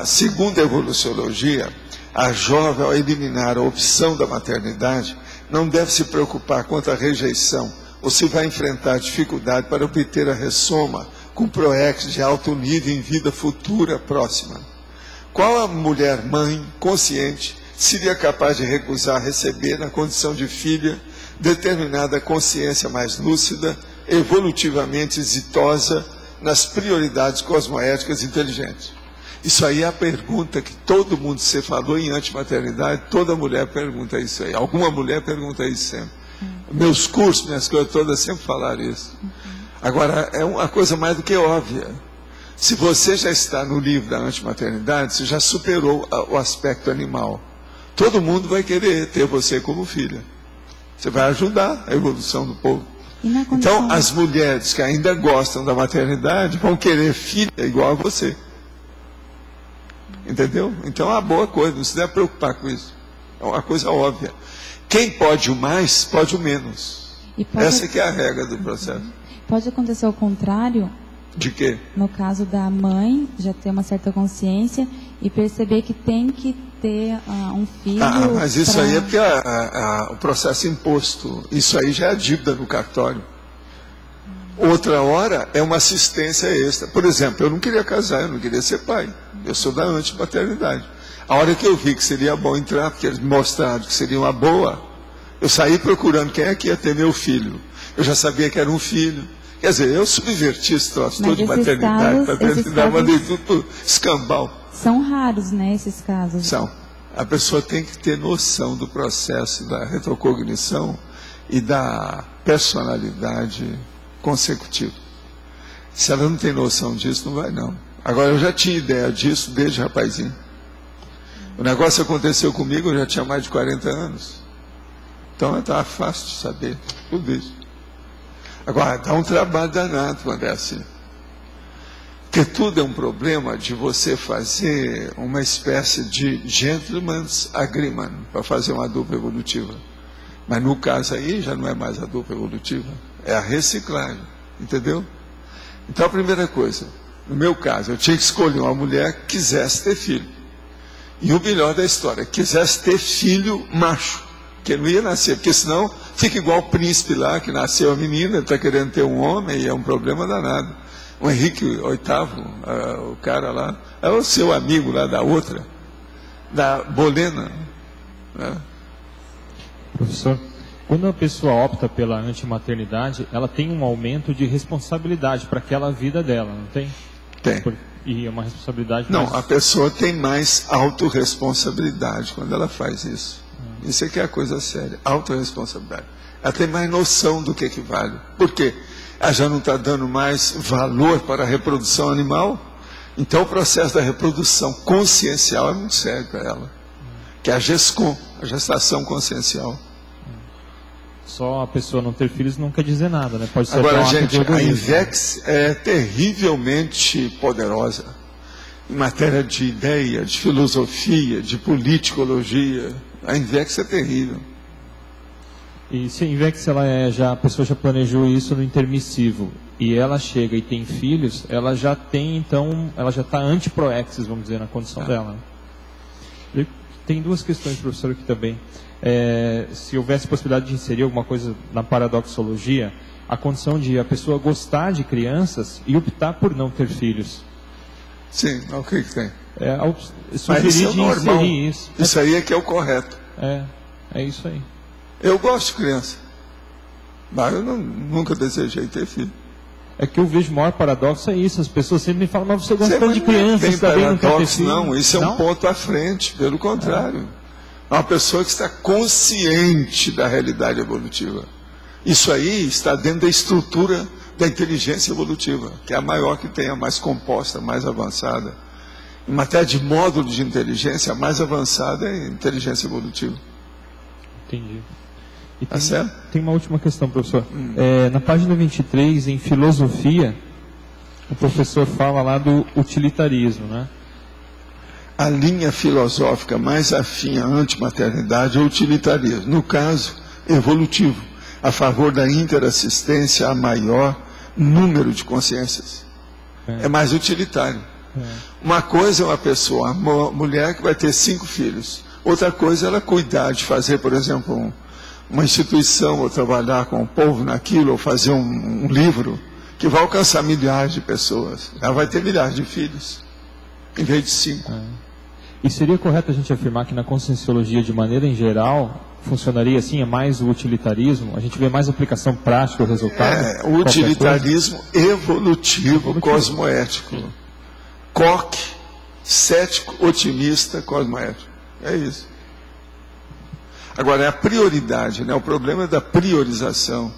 Segundo a evoluciologia, a jovem, ao eliminar a opção da maternidade, não deve se preocupar quanto à rejeição, ou se vai enfrentar dificuldade para obter a ressoma com proex de alto nível em vida futura próxima. Qual a mulher mãe consciente seria capaz de recusar receber, na condição de filha, determinada consciência mais lúcida, evolutivamente exitosa nas prioridades cosmoéticas inteligentes? Isso aí é a pergunta que todo mundo, você falou em antimaternidade, toda mulher pergunta isso aí. Alguma mulher pergunta isso sempre. Meus cursos, minhas coisas todas sempre falaram isso. Agora, é uma coisa mais do que óbvia. Se você já está no livro da antimaternidade, você já superou o aspecto animal. Todo mundo vai querer ter você como filha. Você vai ajudar a evolução do povo. Então, as mulheres que ainda gostam da maternidade vão querer filha igual a você. Entendeu? Então é uma boa coisa, não se deve preocupar com isso. É uma coisa óbvia. Quem pode o mais, pode o menos. Essa que é a regra do processo. Pode acontecer ao contrário? De quê? No caso da mãe, já ter uma certa consciência e perceber que tem que ter um filho. Mas isso aí é porque o processo imposto. Isso aí já é dívida no cartório. Outra hora é uma assistência extra. Por exemplo, eu não queria casar, eu não queria ser pai. Eu sou da antipaternidade. A hora que eu vi que seria bom entrar, porque eles mostraram que seria uma boa, eu saí procurando quem é que ia ter meu filho. Eu já sabia que era um filho. Quer dizer, eu subverti esse troço todo de maternidade, paternidade, mandei tudo pro escambau. São raros, né, esses casos? São. A pessoa tem que ter noção do processo da retrocognição e da personalidade consecutiva. Se ela não tem noção disso, não vai não. Agora, eu já tinha ideia disso desde rapazinho. O negócio aconteceu comigo, eu já tinha mais de 40 anos. Então, estava fácil de saber tudo isso. Agora, dá um trabalho danado quando é assim. Porque tudo é um problema de você fazer uma espécie de gentleman's agreement para fazer uma dupla evolutiva. Mas no caso aí, já não é mais a dupla evolutiva, é a reciclagem, entendeu? Então, a primeira coisa, no meu caso, eu tinha que escolher uma mulher que quisesse ter filho. E o melhor da história, quisesse ter filho macho, que não ia nascer, porque senão fica igual o príncipe lá, que nasceu a menina, está querendo ter um homem, e é um problema danado. O Henrique VIII, o cara lá, é o seu amigo lá da outra, da Bolena. Né? Professor, quando a pessoa opta pela antimaternidade, ela tem um aumento de responsabilidade para aquela vida dela, não tem? Tem. E é uma responsabilidade... Não, mais... a pessoa tem mais autorresponsabilidade quando ela faz isso. Isso é que é a coisa séria, autorresponsabilidade. Ela tem mais noção do que vale. Por quê? Ela já não está dando mais valor para a reprodução animal, então o processo da reprodução consciencial é muito sério para ela, que é a GESCOM, a gestação consciencial. Só a pessoa não ter filhos não quer dizer nada, né? Pode ser agora, gente, a INVEX é terrivelmente poderosa em matéria de ideia, de filosofia, de politicologia. A INVEX é terrível. E se a INVEX, a pessoa já planejou isso no intermissivo, e ela chega e tem filhos, ela já tem, então, ela já está anti-proexis, vamos dizer, na condição dela. Tem duas questões, professor, aqui também. Se houvesse possibilidade de inserir alguma coisa na paradoxologia, a condição de a pessoa gostar de crianças e optar por não ter filhos. Sim, o que tem? Sugerir isso é de normal. inserir isso. Isso aí é que é o correto. É isso aí. Eu gosto de criança, mas eu nunca desejei ter filho. É que eu vejo o maior paradoxo é isso. As pessoas sempre me falam, mas você gosta tanto de criança, tem também não quer ter paradoxo, filho. não. Isso é um ponto à frente, pelo contrário. É uma pessoa que está consciente da realidade evolutiva. Isso aí está dentro da estrutura da inteligência evolutiva, que é a maior que tem, a mais composta, a mais avançada. Em matéria de módulo de inteligência, a mais avançada é a inteligência evolutiva. Entendi. E Tá certo? Tem uma última questão, professor. Na página 23, em filosofia, o professor fala lá do utilitarismo, né? A linha filosófica mais afim à antimaternidade é o utilitarismo. No caso, evolutivo, a favor da interassistência a maior número de consciências. É mais utilitário. Uma coisa é uma pessoa, uma mulher que vai ter 5 filhos. Outra coisa é ela cuidar de fazer, por exemplo, uma instituição, ou trabalhar com o povo naquilo, ou fazer um livro que vai alcançar milhares de pessoas. Ela vai ter milhares de filhos, em vez de 5. E seria correto a gente afirmar que na conscienciologia, de maneira em geral, funcionaria assim? É mais o utilitarismo? A gente vê mais aplicação prática, o resultado? O utilitarismo evolutivo cosmoético. Koch, cético, otimista, cosmoético. É isso. Agora, é a prioridade, né? O problema é da priorização.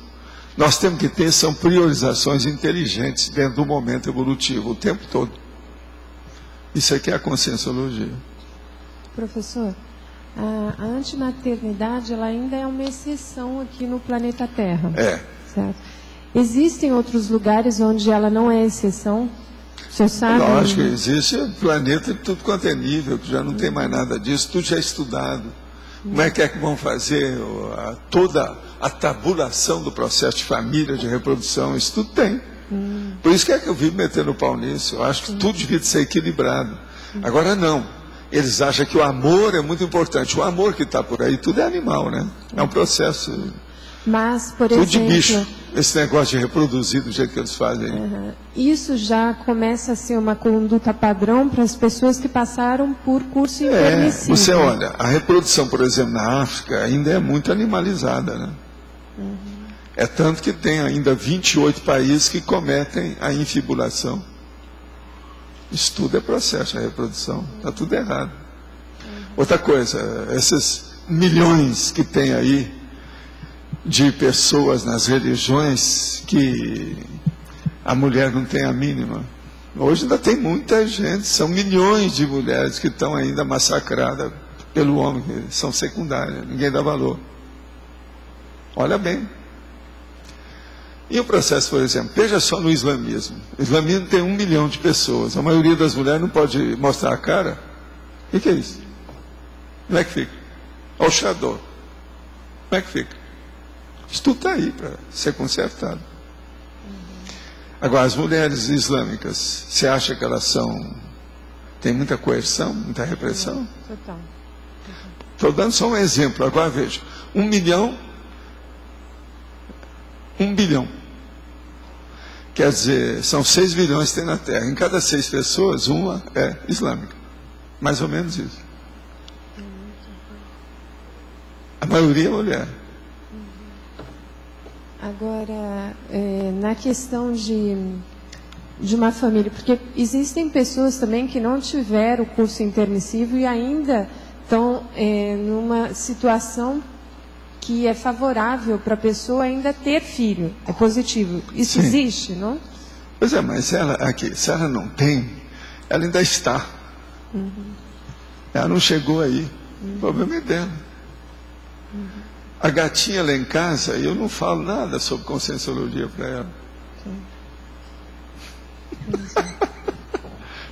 Nós temos que ter, são priorizações inteligentes dentro do momento evolutivo, o tempo todo. Isso aqui é a conscienciologia. Professor, a antimaternidade ela ainda é uma exceção aqui no planeta Terra. Certo? Existem outros lugares onde ela não é exceção? O senhor sabe? Lógico, existe planeta de tudo quanto é nível, que já não tem mais nada disso, tudo já é estudado. Como é que vão fazer toda a tabulação do processo de família, de reprodução? Isso tudo tem. Por isso que é que eu vivo metendo o pau nisso. Eu acho que tudo devia ser equilibrado. Agora não. Eles acham que o amor é muito importante. O amor que está por aí, tudo é animal, né? É um processo... Mas, por tudo exemplo... de bicho. Esse negócio de reproduzir do jeito que eles fazem. Isso já começa a ser uma conduta padrão para as pessoas que passaram por curso intermissivo. Você olha, a reprodução, por exemplo, na África, ainda é muito animalizada, né? É tanto que tem ainda 28 países que cometem a infibulação. Isso tudo é processo de reprodução. Está tudo errado. Outra coisa, esses milhões que tem aí de pessoas nas religiões que A mulher não tem a mínima. Hoje ainda tem muita gente, são milhões de mulheres que estão ainda massacradas pelo homem, que são secundárias, ninguém dá valor. Olha bem. E o processo, por exemplo, veja só no islamismo. O islamismo tem 1 milhão de pessoas, a maioria das mulheres não pode mostrar a cara. O que é isso? Como é que fica? Olha o xador. Como é que fica? Isso tudo está aí para ser consertado. Agora, as mulheres islâmicas, você acha que elas tem muita coerção, muita repressão? Total. Estou dando só um exemplo. Agora veja, 1 milhão, 1 bilhão. Quer dizer, são 6 bilhões que tem na Terra. Em cada 6 pessoas, uma é islâmica. Mais ou menos isso. A maioria é mulher. Agora, na questão de uma família, porque existem pessoas também que não tiveram o curso intermissivo e ainda estão numa situação que é favorável para a pessoa ainda ter filho, é positivo. Isso Sim. existe, não? Pois é, mas se ela não tem, ela ainda está. Ela não chegou aí. O problema é dela. A gatinha lá em casa, eu não falo nada sobre conscienciologia para ela.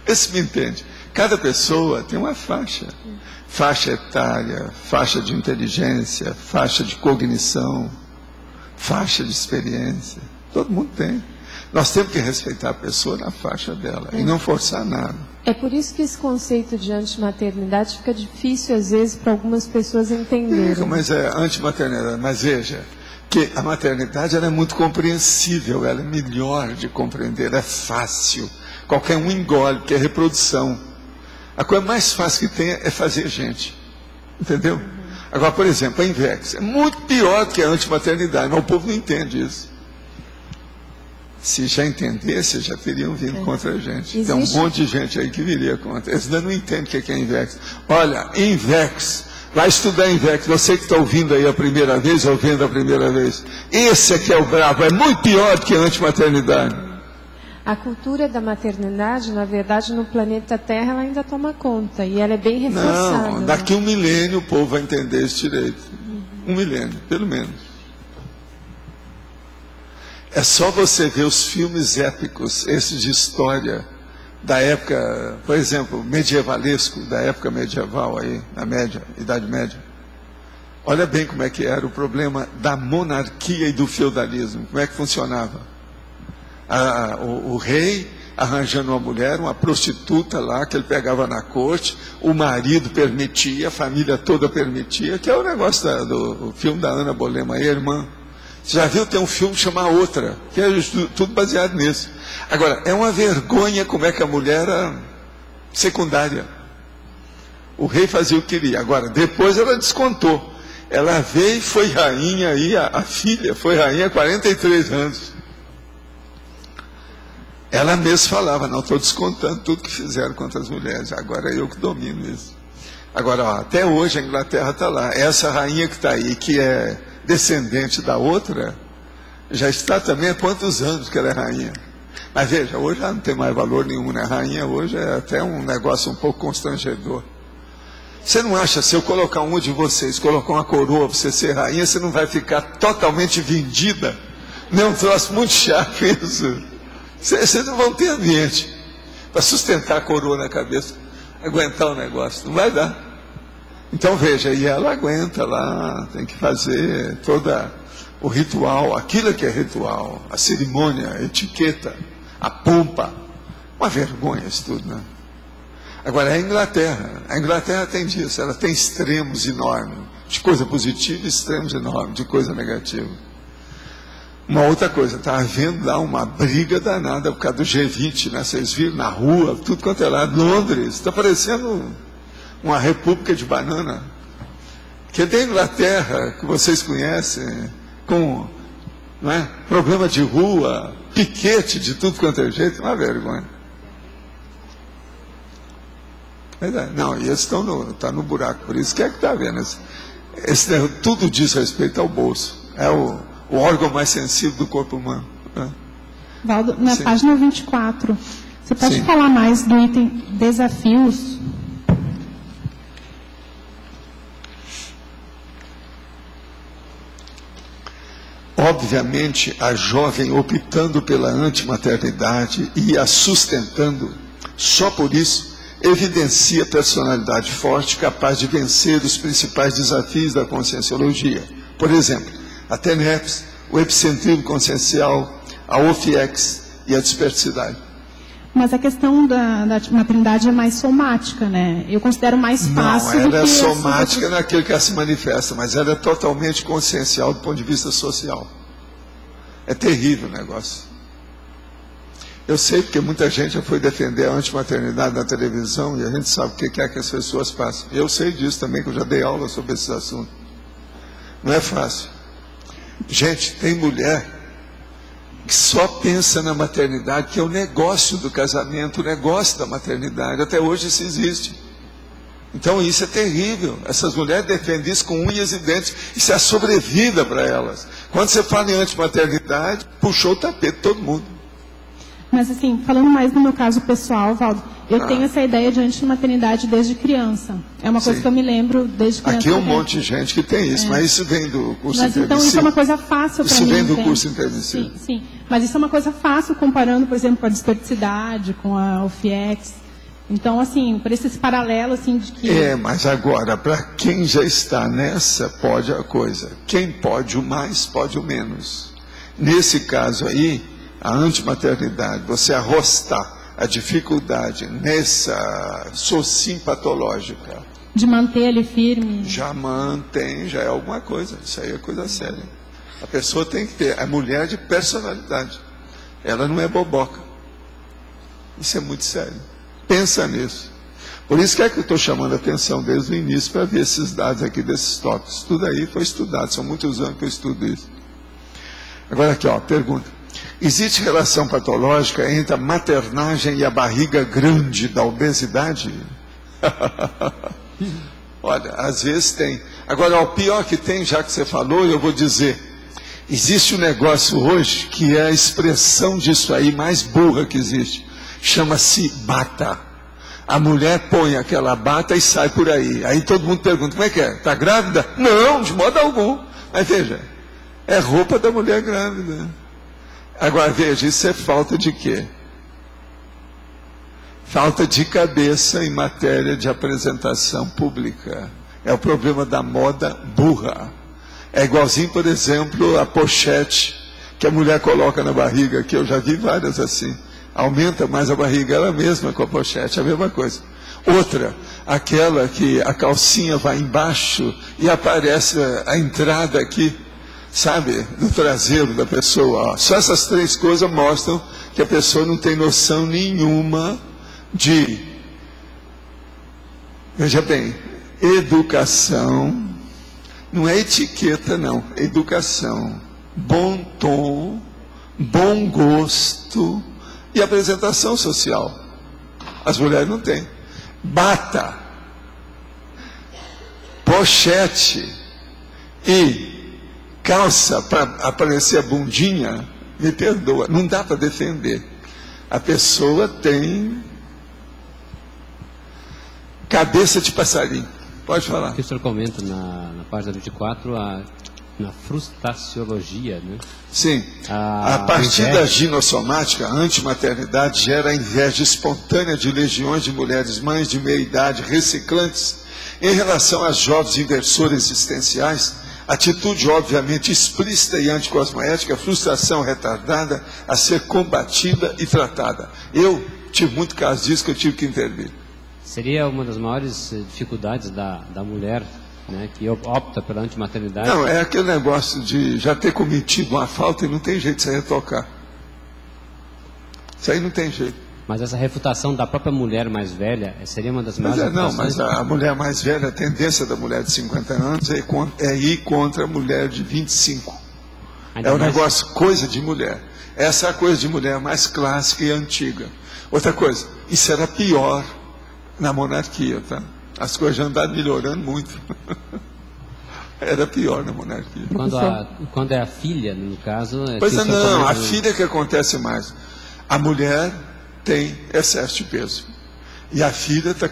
Vê se me entende. Cada pessoa tem uma faixa. Faixa etária, faixa de inteligência, faixa de cognição, faixa de experiência. Todo mundo tem. Nós temos que respeitar a pessoa na faixa dela e não forçar nada. É por isso que esse conceito de antimaternidade fica difícil, às vezes, para algumas pessoas entenderem. Mas é antimaternidade. Mas veja, que a maternidade ela é muito compreensível, ela é melhor de compreender, ela é fácil. Qualquer um engole, que é reprodução. A coisa mais fácil que tem é fazer gente. Entendeu? Agora, por exemplo, a Invex é muito pior do que a antimaternidade, mas o povo não entende isso. Se já entendesse, já teriam vindo contra a gente. Tem um monte de gente aí que viria contra. Eles ainda não entendem o que é Invex. Olha, Invex, vai estudar Invex. Você que está ouvindo aí a primeira vez, ou vendo a primeira vez. Esse aqui é o bravo, é muito pior do que a antimaternidade. A cultura da maternidade, na verdade, no planeta Terra, ela ainda toma conta. E ela é bem reforçada. Não, daqui 1 milênio o povo vai entender esse direito. 1 milênio, pelo menos. É só você ver os filmes épicos, esses de história, da época, por exemplo, medievalesco, da época medieval aí, na média, Idade Média. Olha bem como é que era o problema da monarquia e do feudalismo, como é que funcionava. O rei arranjando uma mulher, uma prostituta lá, que ele pegava na corte, o marido permitia, a família toda permitia, que é o negócio do filme da Ana Bolena, a irmã. Você já viu, tem um filme chamado Outra, que é tudo baseado nisso. Agora, é uma vergonha como é que a mulher era secundária. O rei fazia o que queria. Agora, depois ela descontou. Ela veio e foi rainha aí, a filha foi rainha há 43 anos. Ela mesma falava, não, estou descontando tudo que fizeram contra as mulheres. Agora é eu que domino isso. Agora, ó, até hoje a Inglaterra está lá. Essa rainha que está aí, que é descendente da outra, já está também há quantos anos que ela é rainha. Mas veja, hoje ela não tem mais valor nenhum, né? Rainha hoje é até um negócio um pouco constrangedor. Você não acha, se eu colocar um de vocês, colocar uma coroa para você ser rainha, você não vai ficar totalmente vendida? Não é um troço muito chato isso. Vocês não vão ter ambiente para sustentar a coroa na cabeça, aguentar o negócio, não vai dar. Então veja, e ela aguenta lá, tem que fazer todo o ritual, aquilo que é ritual, a cerimônia, a etiqueta, a pompa. Uma vergonha isso tudo, né? Agora, a Inglaterra tem disso, ela tem extremos enormes, de coisa positiva e extremos enormes, de coisa negativa. Uma outra coisa, está havendo lá uma briga danada por causa do G20, né? Vocês viram na rua, tudo quanto é lá, Londres, está parecendo uma república de banana, que é da Inglaterra, que vocês conhecem, com problema de rua, piquete de tudo quanto é jeito, uma vergonha. Não, e eles estão no buraco, por isso que está vendo. Tudo diz respeito ao bolso, é o órgão mais sensível do corpo humano. Né? Valdo, na Sim. página 24, você pode Sim. falar mais do item desafios? Obviamente, a jovem optando pela antimaternidade e a sustentando, só por isso, evidencia personalidade forte capaz de vencer os principais desafios da conscienciologia. Por exemplo, a TENEPS, o epicentrismo consciencial, a OFIEX e a dispersidade. Mas a questão da maternidade é mais somática, né? Eu considero mais fácil Não, do ela que é essas somática outras- naquilo que ela se manifesta, mas ela é totalmente consciencial do ponto de vista social. É terrível o negócio. Eu sei porque muita gente já foi defender a antimaternidade na televisão e a gente sabe o que é que as pessoas passam. Eu sei disso também, que eu já dei aula sobre esses assuntos. Não é fácil. Gente, tem mulher que só pensa na maternidade, que é o negócio do casamento, o negócio da maternidade. Até hoje isso existe. Então isso é terrível. Essas mulheres defendem isso com unhas e dentes. Isso é a sobrevida para elas. Quando você fala em antimaternidade, puxou o tapete todo mundo. Mas assim, falando mais do meu caso pessoal, Valdo, eu tenho essa ideia de antimaternidade desde criança. É uma coisa Sim. que eu me lembro desde criança. Aqui é um monte de gente que tem isso, mas isso vem do curso Mas então intermissivo. isso é uma coisa fácil para mim. Isso vem do entende? curso intermissivo. Sim, sim. Mas isso é uma coisa fácil comparando, por exemplo, com a disperticidade, com a OFIEX. Então, assim, por esse paralelo, assim, de que... Mas agora, para quem já está nessa, pode a coisa. Quem pode o mais, pode o menos. Nesse caso aí, a antimaternidade, você arrostar a dificuldade nessa socim patológica. De manter ele firme. Já mantém, já é alguma coisa. Isso aí é coisa séria. A pessoa tem que ter, a mulher de personalidade. Ela não é boboca. Isso é muito sério. Pensa nisso. Por isso que é que eu estou chamando a atenção desde o início para ver esses dados aqui desses tópicos. Tudo aí foi estudado, são muitos anos que eu estudo isso. Agora aqui, ó, pergunta. Existe relação patológica entre a maternagem e a barriga grande da obesidade? Olha, às vezes tem. Agora, o pior que tem, já que você falou, eu vou dizer. Existe um negócio hoje que é a expressão disso aí mais burra que existe. Chama-se bata. A mulher põe aquela bata e sai por aí. Aí todo mundo pergunta, como é que é? Está grávida? Não, de modo algum. Mas veja, é roupa da mulher grávida. Agora veja, isso é falta de quê? Falta de cabeça em matéria de apresentação pública. É o problema da moda burra. É igualzinho, por exemplo, a pochete que a mulher coloca na barriga, que eu já vi várias assim. Aumenta mais a barriga, ela mesma com a pochete, a mesma coisa. Outra, aquela que a calcinha vai embaixo e aparece a entrada aqui, sabe, do traseiro da pessoa. Ó. Só essas três coisas mostram que a pessoa não tem noção nenhuma de, veja bem, educação, não é etiqueta não, educação, bom tom, bom gosto e apresentação social. As mulheres não têm. Bata, pochete e calça para aparecer a bundinha, me perdoa, não dá para defender. A pessoa tem cabeça de passarinho. Pode falar. O que o senhor comenta na página 24, na frustraciologia, né? Sim. A partir da ginossomática, a antimaternidade gera a inveja espontânea de legiões de mulheres mães de meia idade reciclantes em relação às jovens inversoras existenciais, atitude obviamente explícita e anticosmoética, frustração retardada a ser combatida e tratada. Eu tive muito caso disso que eu tive que intervir. Seria uma das maiores dificuldades da mulher, né, que opta pela antimaternidade? Não, é aquele negócio de já ter cometido uma falta e não tem jeito de se retocar. Isso aí não tem jeito. Mas essa refutação da própria mulher mais velha seria uma das maiores... Mas a mulher mais velha, a tendência da mulher de 50 anos é ir contra a mulher de 25. É um negócio, coisa de mulher. Essa é a coisa de mulher mais clássica e antiga. Outra coisa, isso era pior na monarquia, tá? As coisas já andaram melhorando muito. Era pior na monarquia. Quando é a filha, no caso... Pois é, não, a filha é que acontece mais. A mulher tem excesso de peso. E a filha está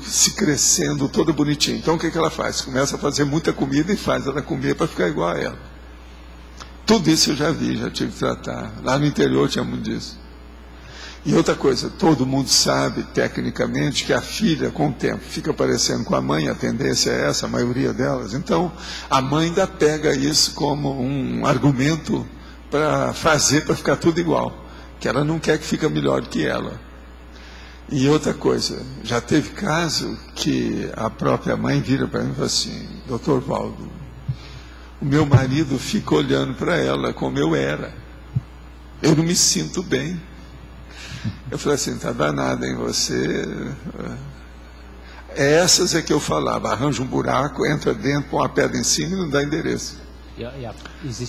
se crescendo toda bonitinha. Então o que ela faz? Começa a fazer muita comida e faz ela comer para ficar igual a ela. Tudo isso eu já vi, já tive que tratar. Lá no interior tinha muito disso. E outra coisa, todo mundo sabe tecnicamente que a filha, com o tempo, fica parecendo com a mãe, a tendência é essa, a maioria delas. Então, a mãe ainda pega isso como um argumento para fazer para ficar tudo igual. Que ela não quer que fique melhor que ela. E outra coisa, já teve caso que a própria mãe vira para mim e fala assim: doutor Valdo, o meu marido fica olhando para ela como eu era. Eu não me sinto bem. Eu falei assim: está danada em você. Essas é que eu falava: arranja um buraco, entra dentro, põe uma pedra em cima e não dá endereço.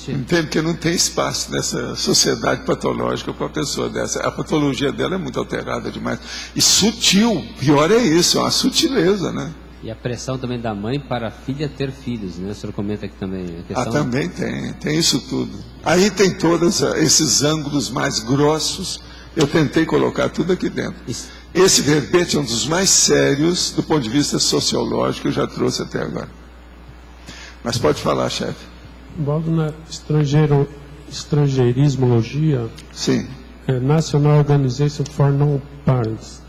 Entende? Porque não tem espaço nessa sociedade patológica para uma pessoa dessa. A patologia dela é muito alterada demais. E sutil, pior é isso, é uma sutileza, né? E a pressão também da mãe para a filha ter filhos, né? O senhor comenta aqui também a questão... também tem isso tudo. Aí tem todos esses ângulos mais grossos, eu tentei colocar tudo aqui dentro. Esse verbete é um dos mais sérios do ponto de vista sociológico que eu já trouxe até agora. Mas pode falar, chefe. Valdo, na estrangeirismologia, sim. National Organization for Non-Parents.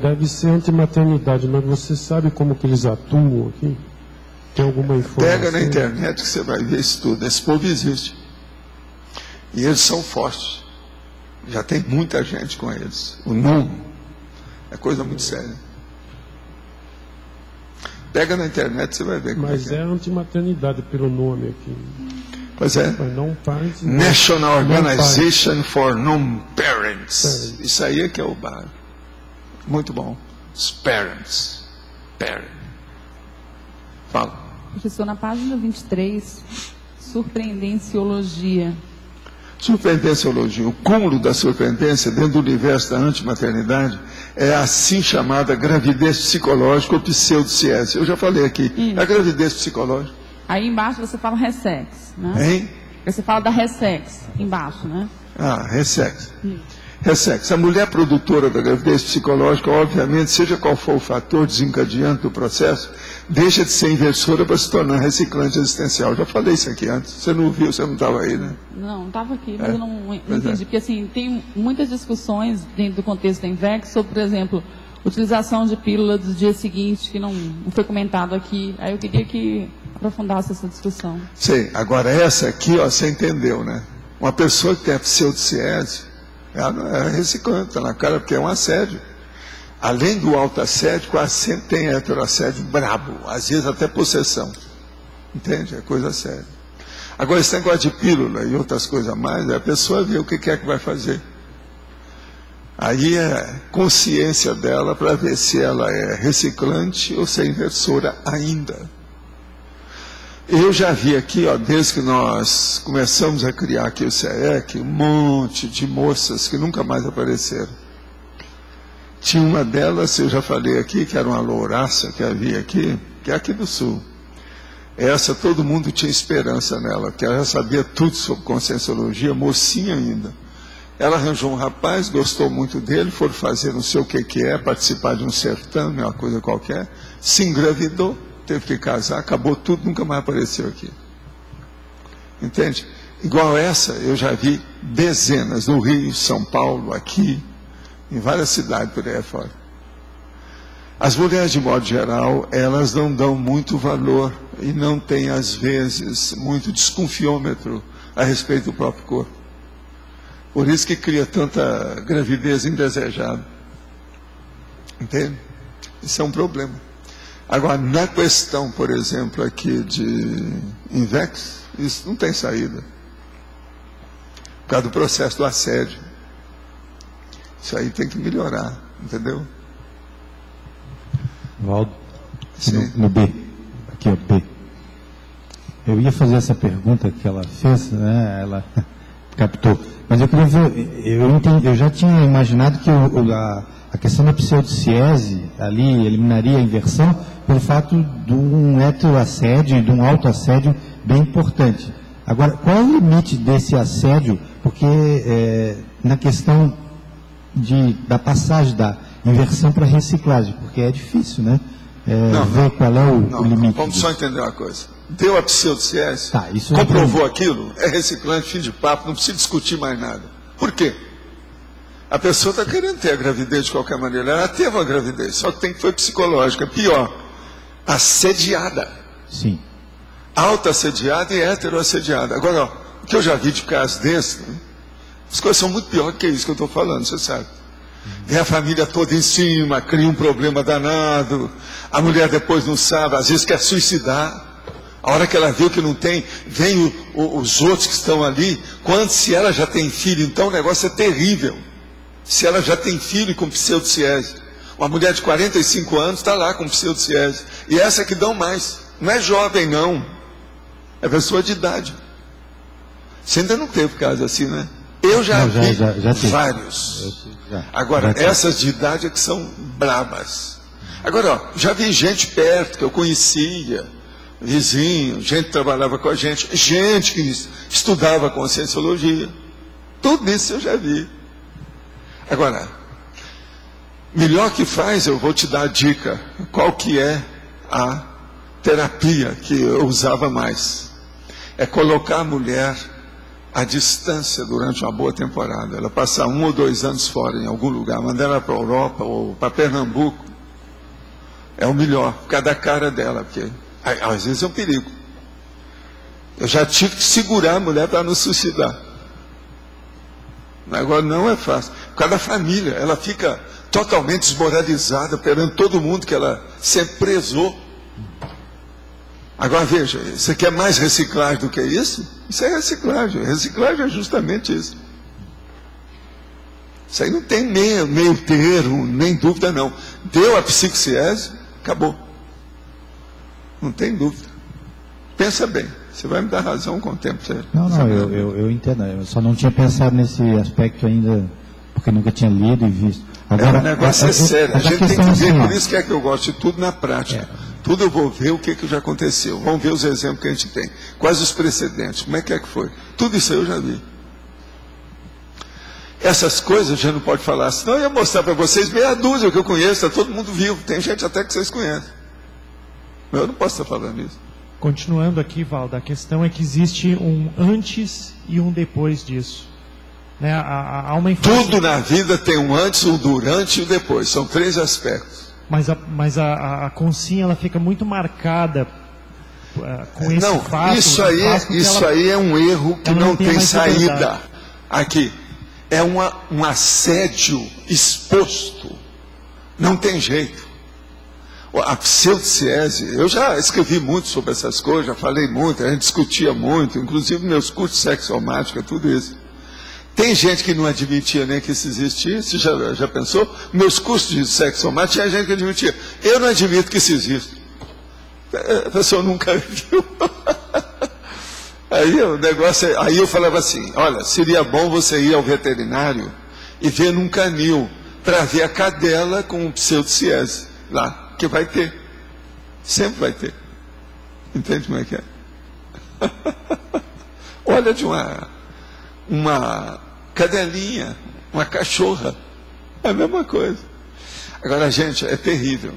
Deve ser antimaternidade, mas você sabe como que eles atuam aqui? Tem alguma informação? Pega na internet que você vai ver isso tudo. Esse povo existe. E eles são fortes. Já tem muita gente com eles. O nome é coisa muito séria. Pega na internet, você vai ver. Mas é antimaternidade pelo nome aqui. Pois é. National Organization for Non-Parents. Isso aí é que é o bar. Muito bom. Os parents. Parent. Fala. Professor, na página 23, surpreendenciologia. Surpreendenciologia, o cúmulo da surpreendência dentro do universo da antimaternidade é a assim chamada gravidez psicológica ou pseudociência. Eu já falei aqui, a gravidez psicológica. Aí embaixo você fala ressex, né? Hein? Você fala da ressex, embaixo, né? Ressex. Ressex. A mulher produtora da gravidez psicológica, obviamente, seja qual for o fator desencadeante do processo, deixa de ser inversora para se tornar reciclante existencial. Já falei isso aqui antes. Você não ouviu, você não estava aí, né? Não estava aqui, mas eu não entendi. Porque, assim, tem muitas discussões dentro do contexto da INVEX sobre, por exemplo, utilização de pílula do dia seguinte, que não foi comentado aqui. Aí eu queria que aprofundasse essa discussão. Sim, agora essa aqui, ó, você entendeu, né? Uma pessoa que tem a pseudociese, ela não é reciclante, está na cara, porque é um assédio. Além do autoassédio, quase sempre tem heteroassédio brabo, às vezes até possessão. Entende? É coisa séria. Agora, esse negócio de pílula e outras coisas a mais, a pessoa vê o que quer que vai fazer. Aí é consciência dela para ver se ela é reciclante ou se é inversora ainda. Eu já vi aqui, ó, desde que nós começamos a criar aqui o CEEC, um monte de moças que nunca mais apareceram. Tinha uma delas, eu já falei aqui, que era uma louraça que havia aqui, que é aqui do Sul. Essa, todo mundo tinha esperança nela, porque ela já sabia tudo sobre conscienciologia, mocinha ainda. Ela arranjou um rapaz, gostou muito dele, foram fazer não sei o que é, participar de um certame, uma coisa qualquer, se engravidou, teve que casar, acabou tudo, nunca mais apareceu aqui. Entende? Igual essa, eu já vi dezenas, no Rio, São Paulo, aqui, em várias cidades por aí fora. As mulheres, de modo geral, elas não dão muito valor e não têm, às vezes, muito desconfiômetro a respeito do próprio corpo. Por isso que cria tanta gravidez indesejada. Entende? Isso é um problema. Agora, na questão, por exemplo, aqui de INVEX, isso não tem saída. Por causa do processo do assédio. Isso aí tem que melhorar, entendeu? Valdo, no B, aqui ó, B. Eu ia fazer essa pergunta que ela fez, né? captou. Mas eu queria ver, eu já tinha imaginado que a questão da pseudociese ali eliminaria a inversão pelo fato de um heteroassédio e de um autoassédio bem importante. Agora, qual é o limite desse assédio? Porque na questão da passagem da inversão para reciclagem, porque é difícil, né? Ver qual é o limite. Vamos só entender uma coisa. Deu a pseudociese, comprovou aquilo, é reciclante, fim de papo, não precisa discutir mais nada. Por quê? A pessoa está querendo ter a gravidez de qualquer maneira. Ela teve uma gravidez, só que foi psicológica. Pior, assediada. Sim. Autoassediada e heteroassediada. Agora, ó, o que eu já vi de casos desses, né? As coisas são muito piores que isso que eu estou falando, você sabe. Vem a família toda em cima, cria um problema danado. A mulher depois não sabe, às vezes quer suicidar. A hora que ela viu que não tem, vem os outros que estão ali. Se ela já tem filho, então o negócio é terrível. Se ela já tem filho com pseudociese. Uma mulher de 45 anos está lá com pseudociese. E essa que dão mais. Não é jovem, não. É pessoa de idade. Você ainda não teve caso assim, né? Eu já vi vários. Agora, essas de idade é que são brabas. Agora, ó, já vi gente perto que eu conhecia, vizinho, gente que trabalhava com a gente que estudava conscienciologia. Tudo isso eu já vi. Agora, melhor que faz, eu vou te dar a dica. Qual que é a terapia que eu usava mais? É colocar a mulher à distância durante uma boa temporada. Ela passar 1 ou 2 anos fora, em algum lugar, mandar ela para a Europa ou para Pernambuco. É o melhor, por causa da cara dela, porque às vezes é um perigo. Eu já tive que segurar a mulher para não suicidar. Agora não é fácil. Por causa da família, ela fica totalmente desmoralizada perante todo mundo que ela sempre prezou. Agora veja, você quer mais reciclagem do que isso? Isso é reciclagem. Reciclagem é justamente isso. Isso aí não tem meio termo, nem dúvida não. Deu a psicociese, acabou. Não tem dúvida. Pensa bem. Você vai me dar razão com o tempo. Não, eu entendo. Eu só não tinha pensado nesse aspecto ainda, porque nunca tinha lido e visto. Agora, o negócio é sério. A gente tem que ver, por isso que é que eu gosto de tudo na prática. Tudo eu vou ver o que já aconteceu. Vamos ver os exemplos que a gente tem. Quais os precedentes, como é que foi. Tudo isso aí eu já vi. Essas coisas a gente não pode falar, senão eu ia mostrar para vocês meia dúzia que eu conheço, está todo mundo vivo. Tem gente até que vocês conhecem. Mas eu não posso estar falando isso. Continuando aqui, Valda, a questão é que existe um antes e um depois disso. Né? Há uma infância... Tudo na vida tem um antes, um durante e um depois. São 3 aspectos. Mas a consciência ela fica muito marcada com esse fato. Isso aí é um erro que não tem saída. Aqui, é um assédio exposto. Não tem jeito. A pseudociese, eu já escrevi muito sobre essas coisas, já falei muito, a gente discutia muito, inclusive meus cursos de sexomática, tudo isso. Tem gente que não admitia nem que isso existia, você já pensou? Meus cursos de sexomática, tinha gente que admitia. Eu não admito que isso existe. A pessoa nunca viu. Aí o negócio, aí eu falava assim, olha, seria bom você ir ao veterinário e ver num canil, para ver a cadela com pseudociese lá, que vai ter. Sempre vai ter. Entende como é que é? Olha de uma cadelinha, uma cachorra. É a mesma coisa. Agora, gente, é terrível.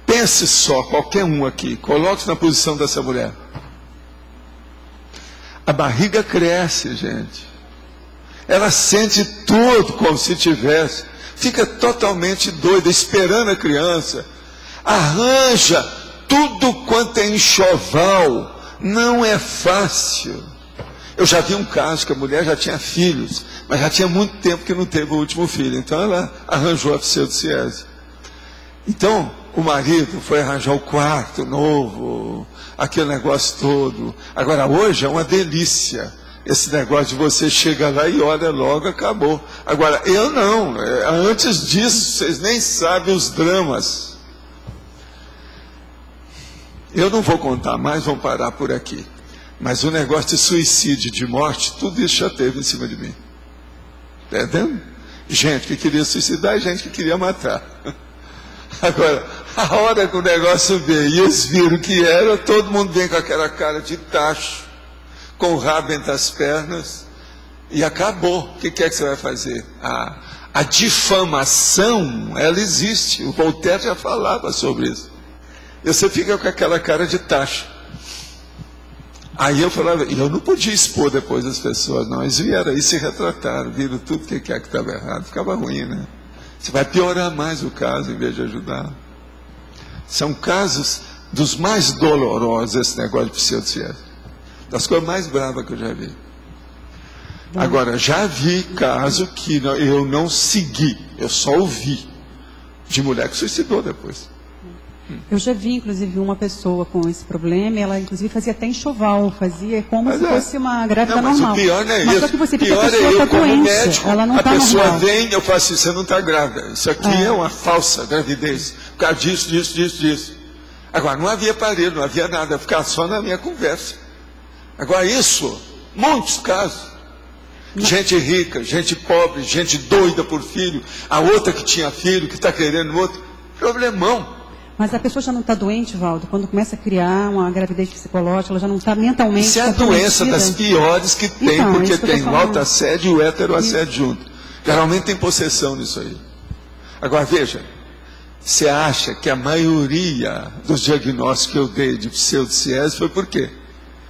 Pense só, qualquer um aqui, coloque-se na posição dessa mulher. A barriga cresce, gente. Ela sente tudo como se tivesse. Fica totalmente doida, esperando a criança. Arranja tudo quanto é enxoval. Não é fácil. Eu já vi um caso que a mulher já tinha filhos, mas já tinha muito tempo que não teve o último filho. Então ela arranjou a pseudociese. Então o marido foi arranjar o quarto novo, aquele negócio todo. Agora hoje é uma delícia. Esse negócio de você chega lá e olha logo, acabou. Agora eu não. Antes disso, vocês nem sabem os dramas. Eu não vou contar mais, vamos parar por aqui. Mas o negócio de suicídio, de morte, tudo isso já teve em cima de mim. Está entendendo? Gente que queria suicidar e gente que queria matar. Agora, a hora que o negócio veio e eles viram que era, todo mundo vem com aquela cara de tacho, com o rabo entre as pernas, e acabou. O que é que você vai fazer? A difamação, ela existe. O Voltaire já falava sobre isso. E você fica com aquela cara de tacho. Aí eu falava, e eu não podia expor depois as pessoas, não. Eles vieram aí, se retrataram, viram tudo que estava errado. Ficava ruim, né? Você vai piorar mais o caso em vez de ajudar. São casos dos mais dolorosos, esse negócio de pseudociese. Das coisas mais bravas que eu já vi. Agora, já vi caso que eu não segui, eu só ouvi, de mulher que suicidou depois. Eu já vi, inclusive, uma pessoa com esse problema, ela, inclusive, fazia até enxoval, fazia como se fosse uma grávida normal. Mas o pior não é mas isso. Só que você O pior é eu, como doente, médico, ela não a tá pessoa normal. vem, eu faço isso, você não está grávida. Isso aqui é uma falsa gravidez. Por causa disso. Agora, não havia aparelho, não havia nada, eu ficava só na minha conversa. Agora, isso, muitos casos. Gente rica, gente pobre, gente doida por filho, a outra que tinha filho, que está querendo outro. Problemão. Mas a pessoa já não está doente, Valdo, quando começa a criar uma gravidez psicológica, ela já não está mentalmente. Isso é a doença das piores que tem, então, porque que tem o autoassédio e o heteroassédio junto. Geralmente tem possessão nisso aí. Agora veja, você acha que a maioria dos diagnósticos que eu dei de pseudociese foi por quê?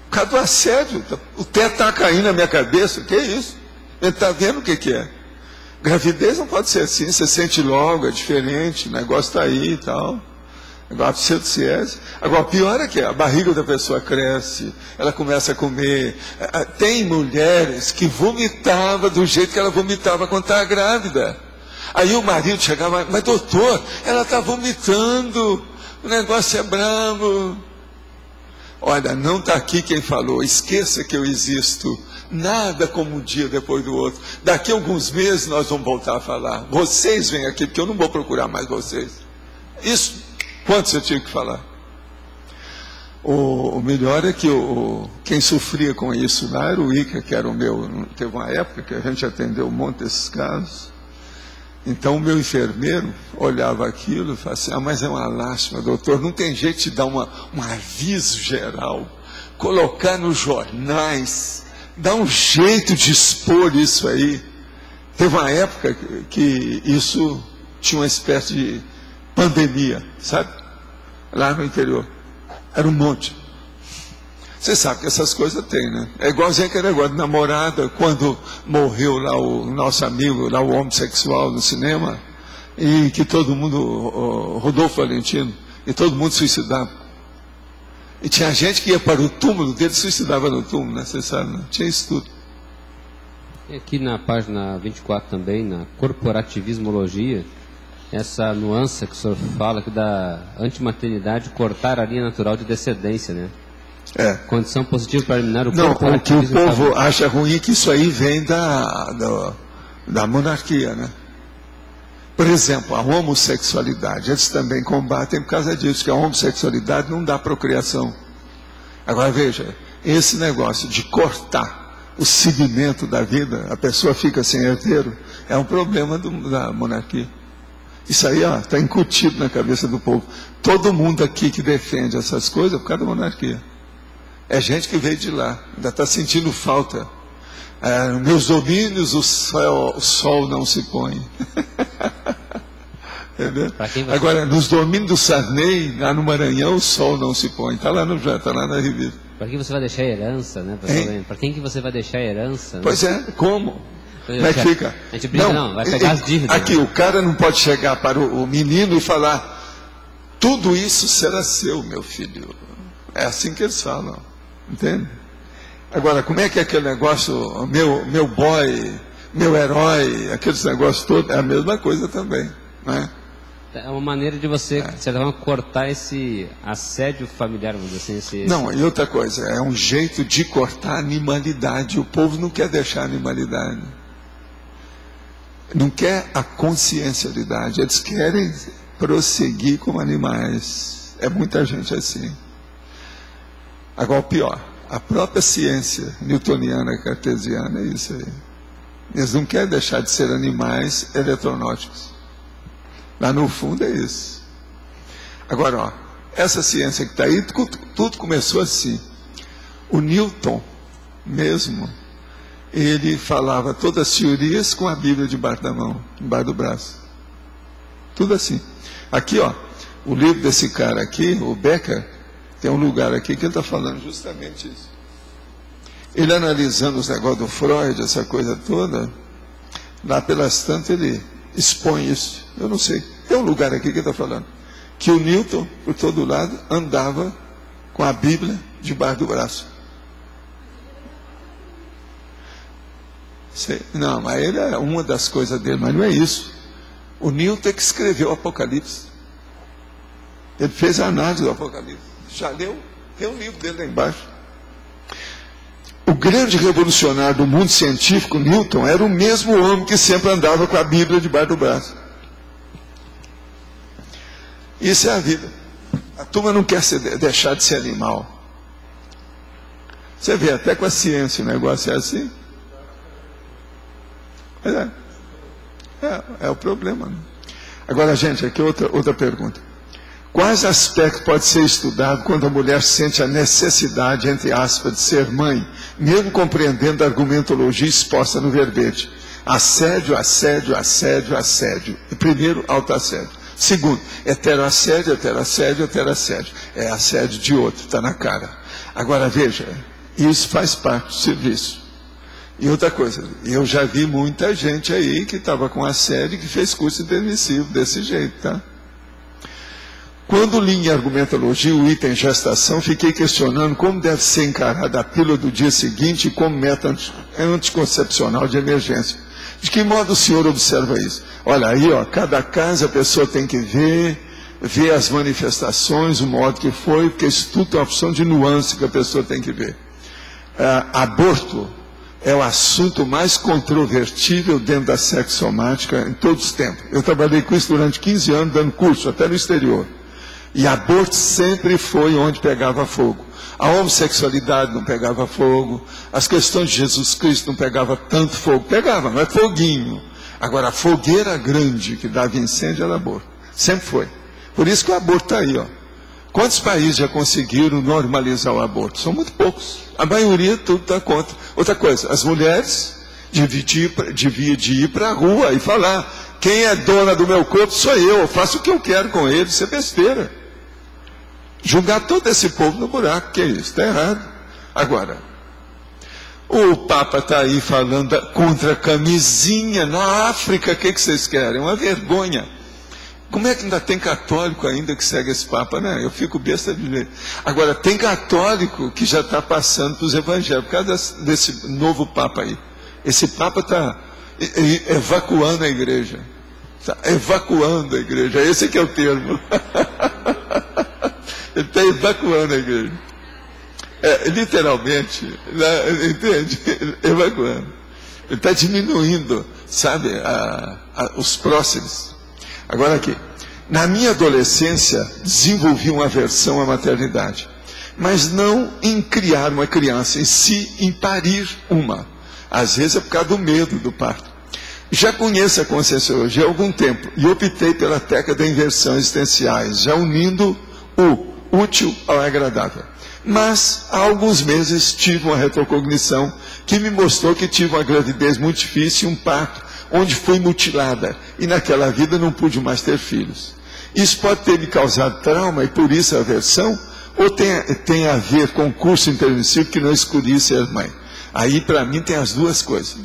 Por causa do assédio. O teto está caindo na minha cabeça, o que é isso? Ele está vendo o que é. Gravidez não pode ser assim, você sente logo, é diferente, o negócio está aí e tal. Agora, pseudociese. Agora, pior é que a barriga da pessoa cresce, ela começa a comer. Tem mulheres que vomitavam do jeito que ela vomitava quando estava grávida. Aí o marido chegava, mas doutor, ela está vomitando, o negócio é bravo. Olha, não está aqui quem falou, esqueça que eu existo. Nada como um dia depois do outro. Daqui a alguns meses nós vamos voltar a falar. Vocês vêm aqui, porque eu não vou procurar mais vocês. Isso. Quantos eu tive que falar? O melhor é que quem sofria com isso lá era o Ica, que era o meu. Teve uma época que a gente atendeu um monte desses casos. Então o meu enfermeiro olhava aquilo e falava assim: mas é uma lástima, doutor, não tem jeito de dar um aviso geral, colocar nos jornais, dar um jeito de expor isso aí. Teve uma época que isso tinha uma espécie de pandemia, sabe? Lá no interior. Era um monte. Você sabe que essas coisas tem, né? É igualzinho aquele negócio de namorada, quando morreu lá o nosso amigo, lá o homossexual no cinema, e que todo mundo, o Rodolfo Valentino, e todo mundo suicidava. E tinha gente que ia para o túmulo dele, suicidava no túmulo, né? Você sabe, né? Tinha isso tudo. E aqui na página 24 também, na corporativismologia, essa nuance que o senhor fala que da antimaternidade cortar a linha natural de descendência, né? É. Condição positiva para eliminar o Não, o que o corporativismo. povo acha ruim é que isso aí vem da monarquia, né? Por exemplo, a homossexualidade, eles também combatem por causa disso, que a homossexualidade não dá procriação. Agora veja, esse negócio de cortar o segmento da vida, a pessoa fica sem herdeiro, é um problema da monarquia. Isso aí está incutido na cabeça do povo. Todo mundo aqui que defende essas coisas é por causa da monarquia. É gente que veio de lá, ainda está sentindo falta. Meus domínios, o sol não se põe. Entendeu? Agora, nos domínios do Sarney, lá no Maranhão, o sol não se põe. Está lá na revista. Para quem você vai deixar a herança, né? Para quem que você vai deixar a herança? Né? Pois é, como? Como é que fica? A gente brinca, não, vai pegar as dívidas. Aqui, o cara não pode chegar para o menino e falar: tudo isso será seu, meu filho. É assim que eles falam, entende? Agora, como é que é aquele negócio, meu boy, meu herói, aqueles negócios todos, é a mesma coisa também, não é? É uma maneira de você, de certa forma, cortar esse assédio familiar, vamos dizer assim. Não, e outra coisa, é um jeito de cortar a animalidade. O povo não quer deixar a animalidade. Não quer a consciencialidade, eles querem prosseguir como animais. É muita gente assim. Agora, o pior, A própria ciência newtoniana e cartesiana é isso aí. Eles não querem deixar de ser animais eletronáuticos. Lá no fundo é isso. Agora, ó, essa ciência que está aí, tudo começou assim. O Newton mesmo, ele falava todas as teorias com a Bíblia debaixo da mão, debaixo do braço. Tudo assim. Aqui, ó, o livro desse cara aqui, o Becker, tem um lugar aqui que ele está falando justamente isso. Ele analisando os negócios do Freud, essa coisa toda, lá pelas tantas ele expõe isso. Eu não sei. Tem um lugar aqui que ele está falando que o Newton, por todo lado, andava com a Bíblia debaixo do braço. Não, mas ele é uma das coisas dele, mas não é isso. O Newton é que escreveu o Apocalipse. Ele fez a análise do Apocalipse. Já leu? Tem um livro dele lá embaixo. O grande revolucionário do mundo científico, Newton, era o mesmo homem que sempre andava com a Bíblia debaixo do braço. Isso é a vida. A turma não quer deixar de ser animal. Você vê, até com a ciência o negócio é assim. É o problema. Né? Agora, gente, aqui outra pergunta. Quais aspectos pode ser estudado quando a mulher sente a necessidade, entre aspas, de ser mãe, mesmo compreendendo a argumentologia exposta no verbete? Assédio, assédio, assédio, assédio. Primeiro, autoassédio. Segundo, heteroassédio, heteroassédio, heteroassédio. É assédio de outro, está na cara. Agora, veja, isso faz parte do serviço. E outra coisa, eu já vi muita gente aí que estava com assédio que fez curso intermissivo desse jeito, tá? Quando li em argumentologia o item gestação, fiquei questionando como deve ser encarada a pílula do dia seguinte e como método anticoncepcional de emergência. De que modo o senhor observa isso? Olha aí, ó, cada caso a pessoa tem que ver as manifestações, o modo que foi, porque isso tudo é uma opção de nuance que a pessoa tem que ver. Aborto é o assunto mais controvertível dentro da sexomática em todos os tempos. Eu trabalhei com isso durante 15 anos, dando curso, até no exterior. E aborto sempre foi onde pegava fogo. A homossexualidade não pegava fogo, as questões de Jesus Cristo não pegava tanto fogo. Pegava, mas foguinho. Agora, a fogueira grande que dava incêndio era aborto. Sempre foi. Por isso que o aborto está aí, ó. Quantos países já conseguiram normalizar o aborto? São muito poucos. A maioria tudo está contra. Outra coisa, as mulheres deviam ir para a rua e falar: quem é dona do meu corpo sou eu faço o que eu quero com ele. Isso é besteira. Julgar todo esse povo no buraco, que é isso? Está errado. Agora, o Papa está aí falando contra a camisinha. Na África, o que vocês querem? Uma vergonha. Como é que ainda tem católico ainda que segue esse Papa, né? Eu fico besta de ver. Agora, tem católico que já está passando para os evangélicos, por causa desse novo Papa aí. Esse Papa está evacuando a igreja. Está evacuando a igreja. Esse que é o termo. Ele está evacuando a igreja. Literalmente, entende? Evacuando. Ele está diminuindo, sabe, os próximos. Agora aqui, na minha adolescência, desenvolvi uma aversão à maternidade, mas não em criar uma criança, em si, em parir uma. Às vezes é por causa do medo do parto. Já conheço a Conscienciologia há algum tempo e optei pela técnica da inversão existenciais, já unindo o útil ao agradável. Mas, há alguns meses, tive uma retrocognição que me mostrou que tive uma gravidez muito difícil e um parto onde fui mutilada, e naquela vida não pude mais ter filhos. Isso pode ter me causado trauma e por isso a aversão, ou tem a ver com o curso intermissivo que não escolhi ser mãe? Aí, para mim, tem as duas coisas.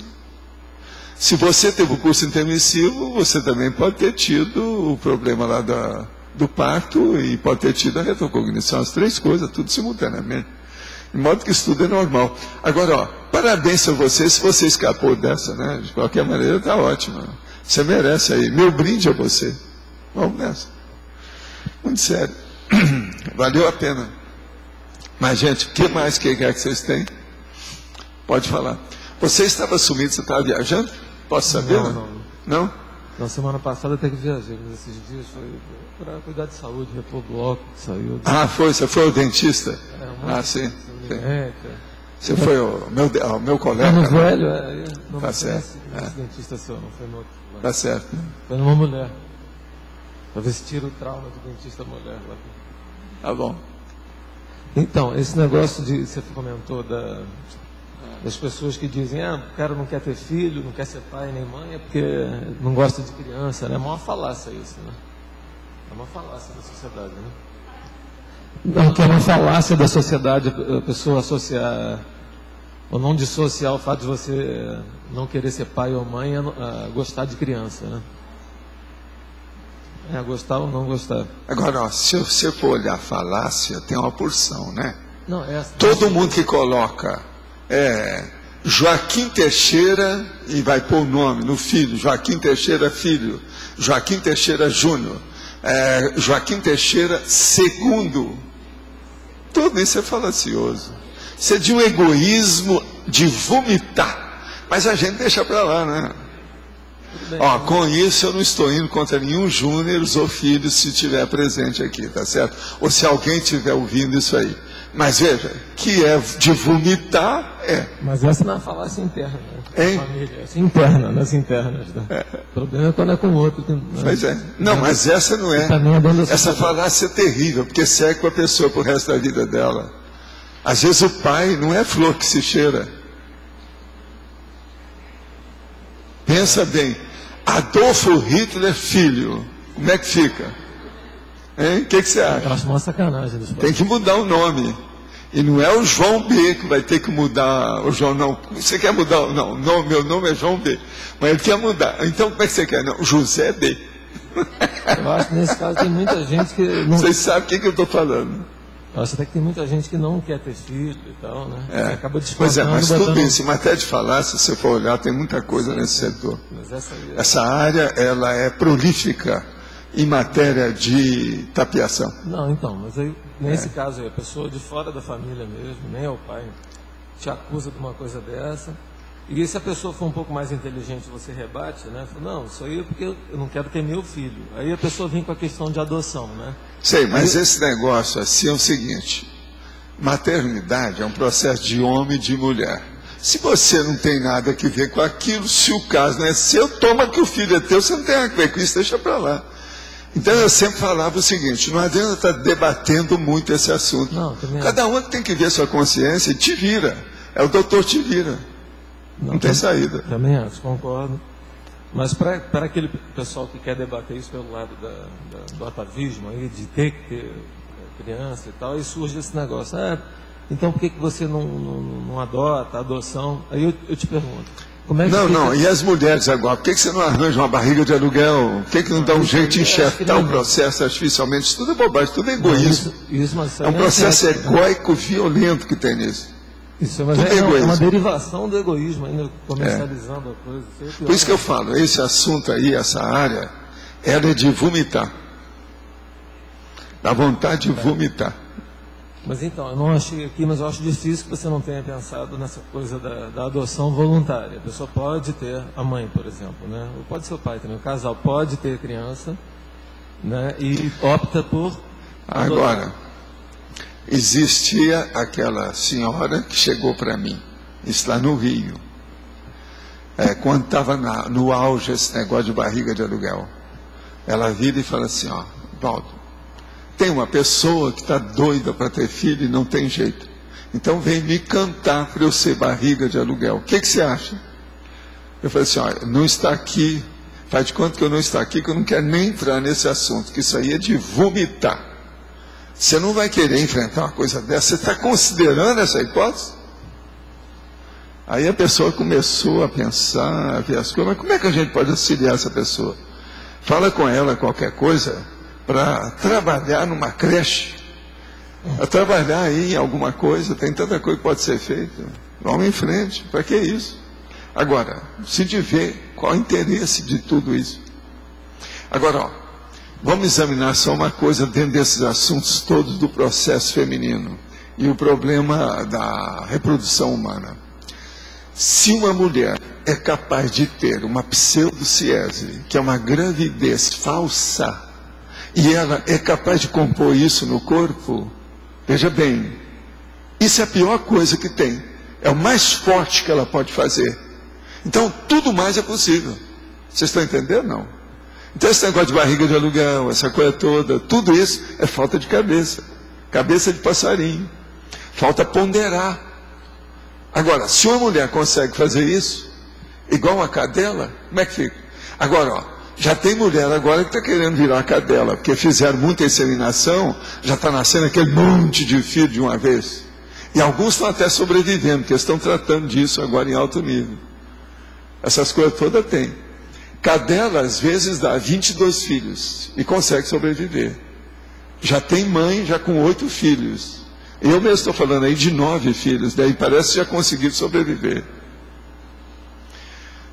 Se você teve o curso intermissivo, você também pode ter tido o problema lá do parto e pode ter tido a retrocognição, as três coisas, tudo simultaneamente. De modo que isso tudo é normal. Agora, ó, parabéns a você se você escapou dessa, né? De qualquer maneira, está ótimo. Você merece aí. Meu brinde a você. Vamos nessa. Muito sério. Valeu a pena. Mas, gente, o que mais que quer que vocês têm? Pode falar. Você estava sumido, você estava viajando? Posso saber? Não. Não? Na semana passada até que viajei, mas esses dias foi para cuidar de saúde, repor bloco, saiu. Você foi ao dentista? Sim. Você foi o meu colega? No velho, não tá certo. Dentista seu, não foi no outro. Tá certo. Foi numa mulher. Para ver se tira o trauma do dentista mulher. Lá. Tá bom. Então, esse negócio de você comentou das pessoas que dizem, o cara não quer ter filho, não quer ser pai nem mãe, é porque não gosta de criança, né? É uma falácia isso, né? É uma falácia da sociedade, né? Não, que é uma falácia da sociedade a pessoa associar, ou não dissociar o fato de você não querer ser pai ou mãe a gostar de criança, né? Gostar ou não gostar. Agora, se você for olhar a falácia, tem uma porção, né? Não, todo mundo que coloca Joaquim Teixeira e vai pôr o nome no filho, Joaquim Teixeira filho, Joaquim Teixeira Júnior, Joaquim Teixeira segundo, tudo isso é falacioso. Isso é de um egoísmo de vomitar, mas a gente deixa para lá, né? Com isso eu não estou indo contra nenhum júnior ou filho, se estiver presente aqui, tá certo? Ou se alguém estiver ouvindo isso aí. Mas veja, que é de vomitar, Mas essa não é falácia interna, né? Família, essa interna, nas internas. Né? O problema é quando é com o outro. Pois é. Não, mas essa não é. Essa falácia é terrível, porque segue com a pessoa pro resto da vida dela. Às vezes o pai não é flor que se cheira. Pensa bem, Adolfo Hitler filho, como é que fica? O que você acha? Eu acho uma sacanagem. Tem que mudar o nome. E não é o João B que vai ter que mudar o João, não. Você quer mudar? Não, meu nome é João B. Mas ele quer mudar. Então como é que você quer? Não, José B. Eu acho que nesse caso tem muita gente que... Não... Vocês sabem o que eu estou falando. Eu acho até que tem muita gente que não quer ter filho e tal, né? Acaba pois mas tudo isso, em matéria de falácia, se você for olhar, tem muita coisa nesse setor. Essa área, ela é prolífica em matéria de tapiação. Não, então, mas aí, nesse caso aí, a pessoa de fora da família mesmo, nem é o pai, te acusa de uma coisa dessa, e se a pessoa for um pouco mais inteligente, você rebate, né? Fala, não, isso aí é porque eu não quero ter meu filho. Aí a pessoa vem com a questão de adoção, né? Sei, mas esse negócio assim é o seguinte, maternidade é um processo de homem e de mulher. Se você não tem nada a ver com aquilo, se o caso não é seu, toma que o filho é teu, você não tem nada a ver com isso, deixa para lá. Então eu sempre falava o seguinte, não adianta estar debatendo muito esse assunto. Não, cada um tem que ver sua consciência e te vira. É o doutor te vira. Não tem saída. Também acho, concordo. Mas para aquele pessoal que quer debater isso pelo lado do atavismo, aí, de ter que ter criança e tal, aí surge esse negócio. Então por que você não adota a adoção? Aí eu te pergunto. Como é que e as mulheres agora? Por que você não arranja uma barriga de aluguel? Por que não dá um jeito de enxertar o processo artificialmente? Isso tudo é bobagem, tudo é egoísmo. É um processo egóico violento que tem nisso. Isso é uma derivação do egoísmo, ainda comercializando a coisa. Por isso que eu falo, esse assunto aí, essa área, ela é de vomitar. Dá vontade de vomitar. Mas então, eu não achei aqui, mas eu acho difícil que você não tenha pensado nessa coisa da adoção voluntária. A pessoa pode ter a mãe, por exemplo, né? Ou pode ser o pai também. O casal pode ter criança, né? E opta por adotar. Agora, existia aquela senhora que chegou para mim, isso lá no Rio, quando estava no auge esse negócio de barriga de aluguel. Ela vira e fala assim, Valdo, tem uma pessoa que está doida para ter filho e não tem jeito. Então vem me cantar para eu ser barriga de aluguel. O que você acha? Eu falei assim, não está aqui, faz de conta que eu não estou aqui, que eu não quero nem entrar nesse assunto, que isso aí é de vomitar. Você não vai querer enfrentar uma coisa dessa, você está considerando essa hipótese? Aí a pessoa começou a pensar, a ver as coisas, mas como é que a gente pode auxiliar essa pessoa? Fala com ela qualquer coisa, para trabalhar numa creche, a trabalhar aí em alguma coisa, tem tanta coisa que pode ser feita. Vamos em frente, para que isso? Agora, se de ver qual o interesse de tudo isso. Agora, vamos examinar só uma coisa dentro desses assuntos todos do processo feminino e o problema da reprodução humana. Se uma mulher é capaz de ter uma pseudociese, que é uma gravidez falsa, e ela é capaz de compor isso no corpo, veja bem, isso é a pior coisa que tem. É o mais forte que ela pode fazer. Então, tudo mais é possível. Vocês estão entendendo? Não. Então, esse negócio de barriga de aluguel, essa coisa toda, tudo isso é falta de cabeça. Cabeça de passarinho. Falta ponderar. Agora, se uma mulher consegue fazer isso, igual uma cadela, como é que fica? Agora, ó, já tem mulher agora que está querendo virar cadela, porque fizeram muita inseminação, já está nascendo aquele monte de filho de uma vez. E alguns estão até sobrevivendo, porque estão tratando disso agora em alto nível. Essas coisas todas tem. Cadela, às vezes, dá 22 filhos e consegue sobreviver. Já tem mãe, já com 8 filhos. Eu mesmo estou falando aí de 9 filhos, daí parece que já conseguiram sobreviver.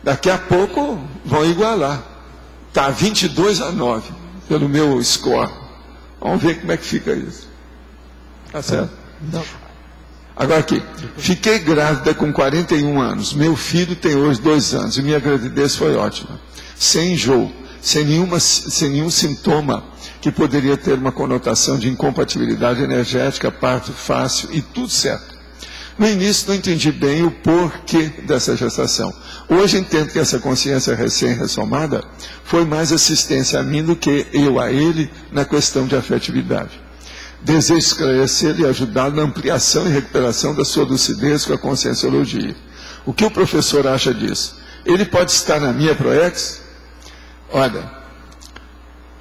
Daqui a pouco vão igualar. Está 22-9, pelo meu score. Vamos ver como é que fica isso. Tá certo? Não. Agora aqui, fiquei grávida com 41 anos. Meu filho tem hoje 2 anos e minha gravidez foi ótima. Sem enjoo, sem nenhum sintoma que poderia ter uma conotação de incompatibilidade energética, parto fácil e tudo certo. No início não entendi bem o porquê dessa gestação. Hoje entendo que essa consciência recém-ressomada foi mais assistência a mim do que eu a ele na questão de afetividade. Desejo esclarecer e ajudá-lo na ampliação e recuperação da sua lucidez com a conscienciologia. O que o professor acha disso? Ele pode estar na minha ProEx? Olha,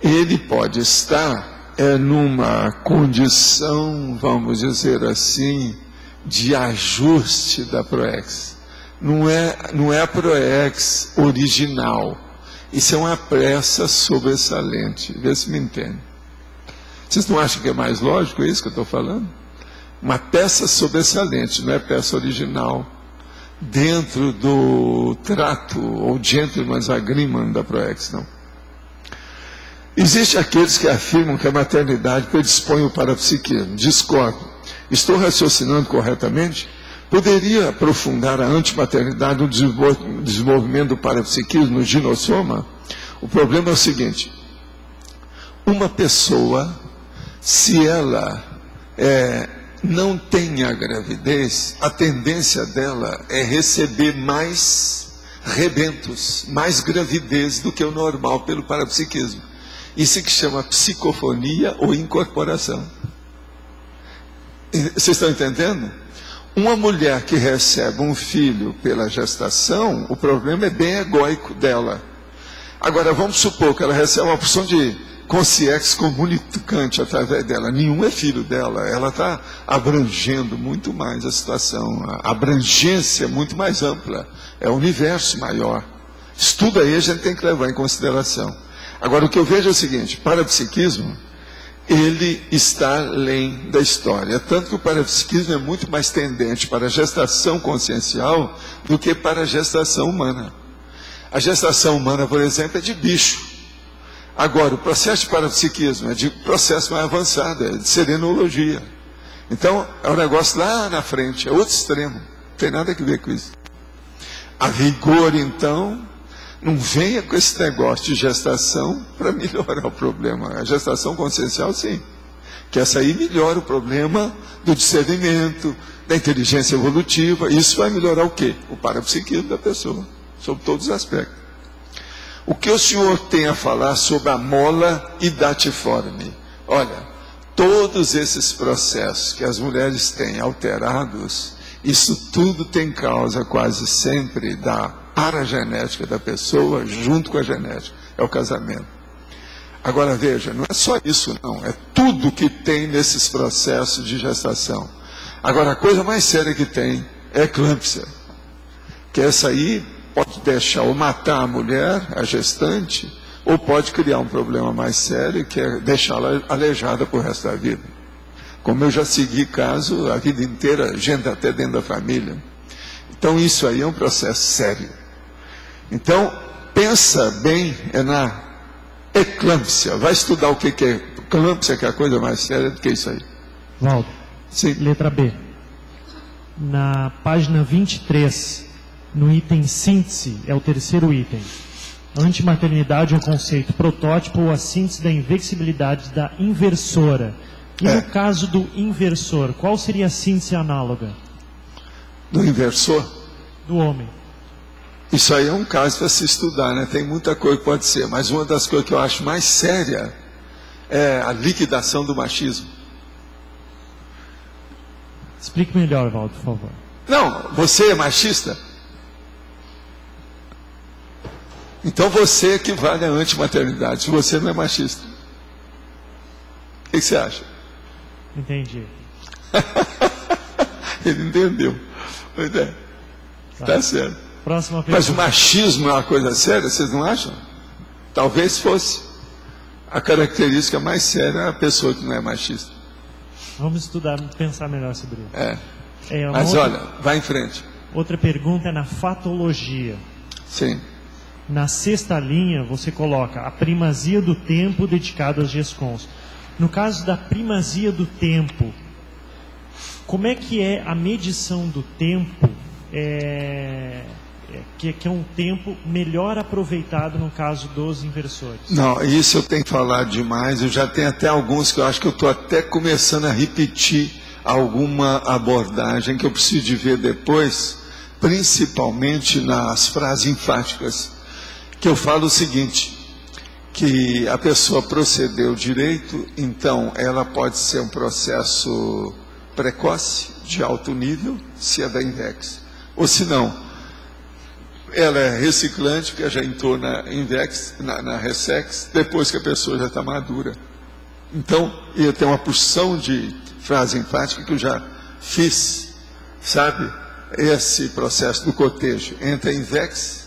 ele pode estar numa condição, vamos dizer assim, de ajuste da ProEx. Não é a ProEx original. Isso é uma peça sobressalente. Vê se me entende. Vocês não acham que é mais lógico isso que eu estou falando? Uma peça sobressalente, não é peça original. Dentro do trato ou Gentleman's Agreement da ProEx, não. Existem aqueles que afirmam que a maternidade predispõe o parapsiquismo. Discordo. Estou raciocinando corretamente? Poderia aprofundar a antimaternidade no desenvolvimento do parapsiquismo no ginossoma? O problema é o seguinte: uma pessoa, se ela não tem a gravidez, a tendência dela é receber mais rebentos, mais gravidez do que o normal pelo parapsiquismo. Isso que chama psicofonia ou incorporação. Vocês estão entendendo? Uma mulher que recebe um filho pela gestação, o problema é bem egóico dela. Agora, vamos supor que ela recebe uma porção de consciência comunicante através dela. Nenhum é filho dela. Ela está abrangendo muito mais a situação. A abrangência é muito mais ampla. É o universo maior. Isso tudo aí a gente tem que levar em consideração. Agora, o que eu vejo é o seguinte: o parapsiquismo, ele está além da história. Tanto que o parapsiquismo é muito mais tendente para a gestação consciencial do que para a gestação humana. A gestação humana, por exemplo, é de bicho. Agora, o processo de parapsiquismo é de processo mais avançado, é de serenologia. Então, é um negócio lá na frente, é outro extremo. Não tem nada a ver com isso. A rigor, então, não venha com esse negócio de gestação para melhorar o problema. A gestação consciencial, sim. Que essa aí melhora o problema do discernimento, da inteligência evolutiva. Isso vai melhorar o quê? O parapsiquismo da pessoa, sob todos os aspectos. O que o senhor tem a falar sobre a mola hidatiforme? Olha, todos esses processos que as mulheres têm alterados, isso tudo tem causa quase sempre da paragenética da pessoa junto com a genética. É o casamento. Agora veja, não é só isso não, é tudo que tem nesses processos de gestação. Agora a coisa mais séria que tem é a eclâmpsia. Que essa aí pode deixar ou matar a mulher, a gestante, ou pode criar um problema mais sério, que é deixá-la aleijada por resto da vida. Como eu já segui caso a vida inteira, gente até dentro da família. Então isso aí é um processo sério. Então, pensa bem na eclâmpsia. Vai estudar o que é eclâmpsia, que é a coisa mais séria do que isso aí. Valdo, sim. Letra B. Na página 23, no item síntese, é o terceiro item. Antimaternidade é um conceito protótipo ou a síntese da invexibilidade da inversora. E no caso do inversor, qual seria a síntese análoga? Do inversor? Do homem. Isso aí é um caso para se estudar, né? Tem muita coisa que pode ser, mas uma das coisas que eu acho mais séria é a liquidação do machismo. Explique melhor, Valdo, por favor. Não, você é machista? Então você equivale à antimaternidade, se você não é machista. O que você acha? Entendi. Ele entendeu. Pois é. Tá certo. Próxima pergunta. Mas o machismo é uma coisa séria, vocês não acham? Talvez fosse. A característica mais séria é a pessoa que não é machista. Vamos estudar, pensar melhor sobre isso. Mas olha, vai em frente. Outra pergunta é na fatologia. Sim. Na sexta linha, você coloca a primazia do tempo dedicado às GESCONs. No caso da primazia do tempo, como é que é a medição do tempo, que é um tempo melhor aproveitado no caso dos inversores? Não, isso eu tenho que falar demais. Eu já tenho até alguns que eu acho que eu estou até começando a repetir alguma abordagem que eu preciso de ver depois, principalmente nas frases enfáticas, que eu falo o seguinte, que a pessoa procedeu direito, então ela pode ser um processo precoce, de alto nível, se é da INVEX. Ou se não, ela é reciclante, porque já entrou na INVEX, na RESEX, depois que a pessoa já está madura. Então, eu tenho uma porção de frase enfática que eu já fiz, sabe? Esse processo do cotejo entre a INVEX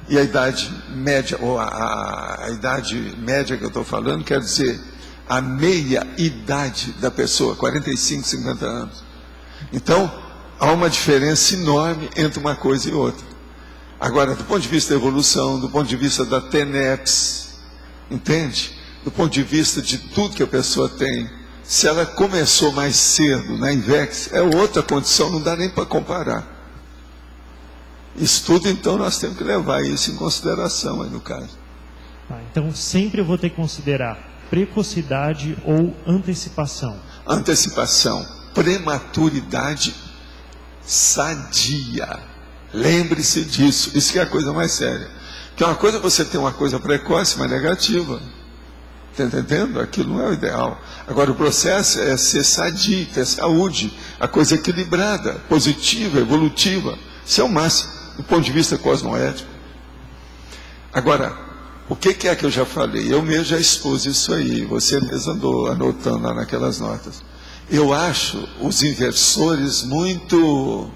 e a idade média, ou a idade média que eu estou falando, quer dizer, a meia idade da pessoa, 45, 50 anos. Então, há uma diferença enorme entre uma coisa e outra. Agora, do ponto de vista da evolução, do ponto de vista da TENEPS, entende? Do ponto de vista de tudo que a pessoa tem, se ela começou mais cedo na INVEX, é outra condição, não dá nem para comparar. Isso tudo, então, nós temos que levar isso em consideração aí no caso. Então, sempre eu vou ter que considerar precocidade ou antecipação. Antecipação, prematuridade sadia. Lembre-se disso, isso que é a coisa mais séria. Porque uma coisa é você ter uma coisa precoce, mas negativa. Está entendendo? Aquilo não é o ideal. Agora, o processo é ser sadio, ter saúde, a coisa equilibrada, positiva, evolutiva. Isso é o máximo, do ponto de vista cosmoético. Agora, o que é que eu já falei? Eu mesmo já expus isso aí, você mesmo andou anotando lá naquelas notas. Eu acho os inversores muito,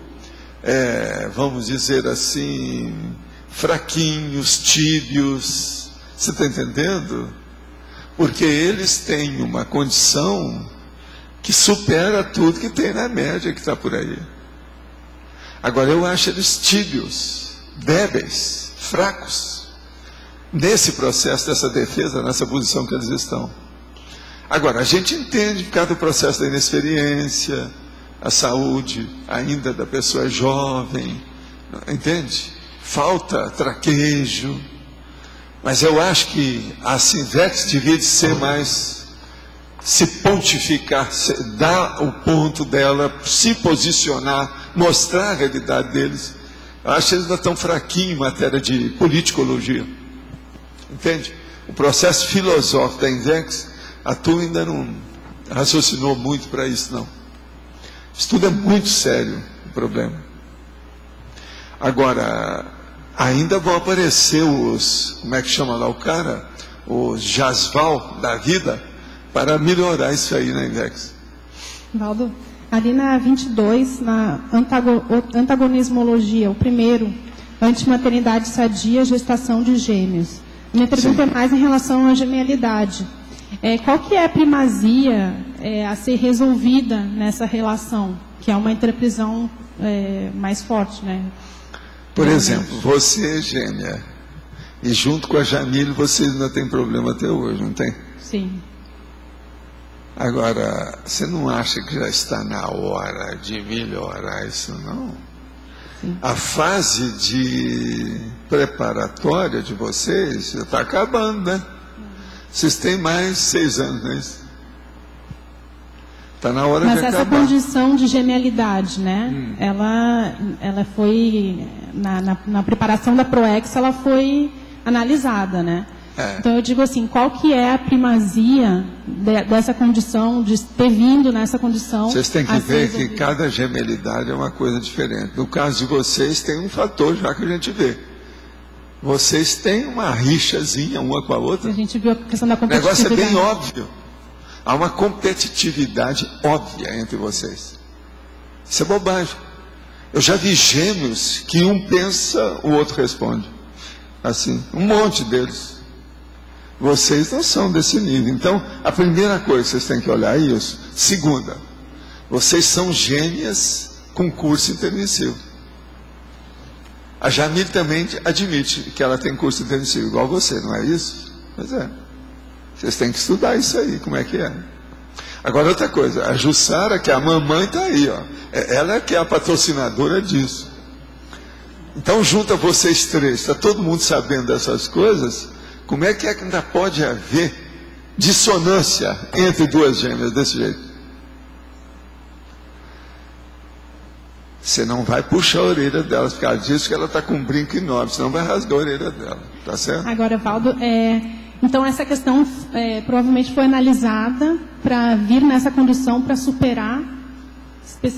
vamos dizer assim, fraquinhos, tíbios. Você está entendendo? Porque eles têm uma condição que supera tudo que tem na média que está por aí. Agora, eu acho eles tíbios, débeis, fracos, nesse processo dessa defesa, nessa posição que eles estão. Agora, a gente entende por causa do processo da inexperiência, a saúde ainda da pessoa jovem, entende? Falta traquejo. Mas eu acho que a Sinvex devia de ser mais, se pontificar, dar o ponto dela, se posicionar, mostrar a realidade deles. Eu acho que eles ainda estão fraquinhos em matéria de politicologia. Entende? O processo filosófico da Invex, a turma ainda não raciocinou muito para isso, não. Isso tudo é muito sério, o problema. Agora, ainda vão aparecer os, como é que chama lá o cara? Os Jasval da vida, para melhorar isso aí na Invex. Valdo, ali na 22, na antagonismologia, o primeiro, antimaternidade sadia, gestação de gêmeos. Minha pergunta é mais em relação à genialidade. Qual que é a primazia a ser resolvida nessa relação, que é uma interprisão mais forte, né? Por exemplo, você é gêmea, e junto com a Jamile você ainda tem problema até hoje, não tem? Sim. Agora, você não acha que já está na hora de melhorar isso, não? A fase de preparatória de vocês já está acabando, né? Vocês têm mais 6 anos, não é isso? Está na hora de acabar. Mas essa condição de genialidade, né? Ela foi, na preparação da PROEX, ela foi analisada, né? Então eu digo assim, qual que é a primazia dessa condição, de ter vindo nessa condição? Vocês têm que ver que cada gemelidade é uma coisa diferente. No caso de vocês, tem um fator já que a gente vê. Vocês têm uma rixazinha uma com a outra. A gente viu a questão da competitividade. O negócio é bem óbvio. Há uma competitividade óbvia entre vocês. Isso é bobagem. Eu já vi gêmeos que um pensa, o outro responde. Assim, um monte deles. Vocês não são desse nível. Então, a primeira coisa que vocês têm que olhar é isso. Segunda, vocês são gêmeas com curso intermissivo. A Jamile também admite que ela tem curso intermissivo, igual você, não é isso? Pois é. Vocês têm que estudar isso aí, como é que é. Agora, outra coisa, a Jussara, que é a mamãe, está aí, ó. Ela é que é a patrocinadora disso. Então, junta vocês três, está todo mundo sabendo dessas coisas. Como é que ainda pode haver dissonância entre duas gêmeas desse jeito? Você não vai puxar a orelha delas, por causa disso que ela está com um brinco enorme, senão vai rasgar a orelha dela, tá certo? Agora, Valdo, então essa questão provavelmente foi analisada para vir nessa condição para superar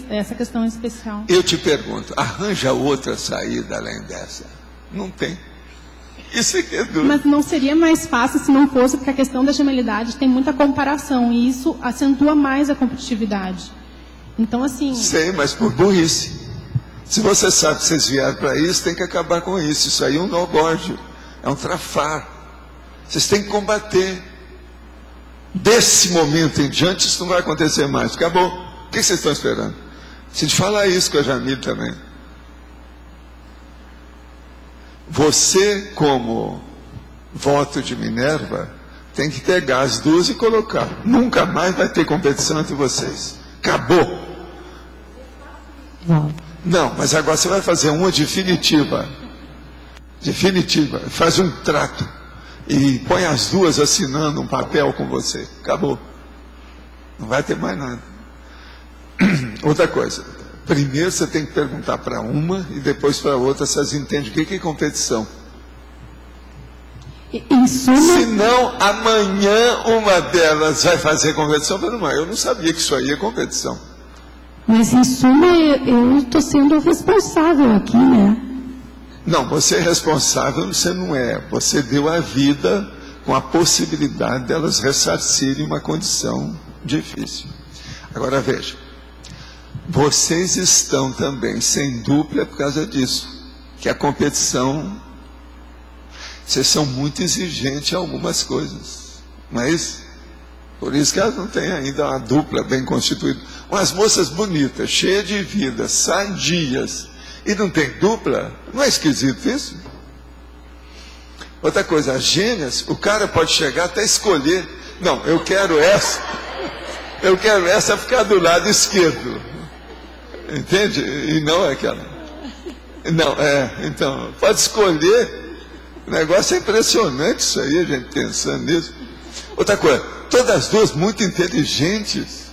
essa questão especial. Eu te pergunto, arranja outra saída além dessa? Não tem. Isso aqui é duro. Mas não seria mais fácil se não fosse, porque a questão da gemelidade tem muita comparação e isso acentua mais a competitividade. Então, assim... Sei, mas por burrice. Se você sabe que vocês vieram para isso, tem que acabar com isso. Isso aí é um nó-górdio, é um trafar. Vocês têm que combater. Desse momento em diante, isso não vai acontecer mais. Acabou. O que vocês estão esperando? Se a gente falar isso com a Jamile também. Você, como voto de Minerva, tem que pegar as duas e colocar. Nunca mais vai ter competição entre vocês. Acabou. Não, mas agora você vai fazer uma definitiva. Definitiva. Faz um trato. E põe as duas assinando um papel com você. Acabou. Não vai ter mais nada. Outra coisa. Primeiro você tem que perguntar para uma e depois para a outra se elas entendem o que é competição. Senão, amanhã uma delas vai fazer competição. Eu não sabia que isso aí é competição. Mas, em suma, eu estou sendo responsável aqui, né? Não, você é responsável, você não é. Você deu a vida com a possibilidade delas ressarcirem uma condição difícil. Agora, veja. Vocês estão também sem dupla por causa disso. Que a competição... Vocês são muito exigentes em algumas coisas. Não é isso? Por isso que elas não têm ainda uma dupla bem constituída. Umas moças bonitas, cheias de vida, sadias, e não tem dupla, não é esquisito isso? Outra coisa, as gêmeas, o cara pode chegar até escolher. Não, eu quero essa ficar do lado esquerdo. Entende? E não é aquela. Não, então, pode escolher. O negócio é impressionante isso aí, a gente pensando nisso. Outra coisa, todas as duas muito inteligentes.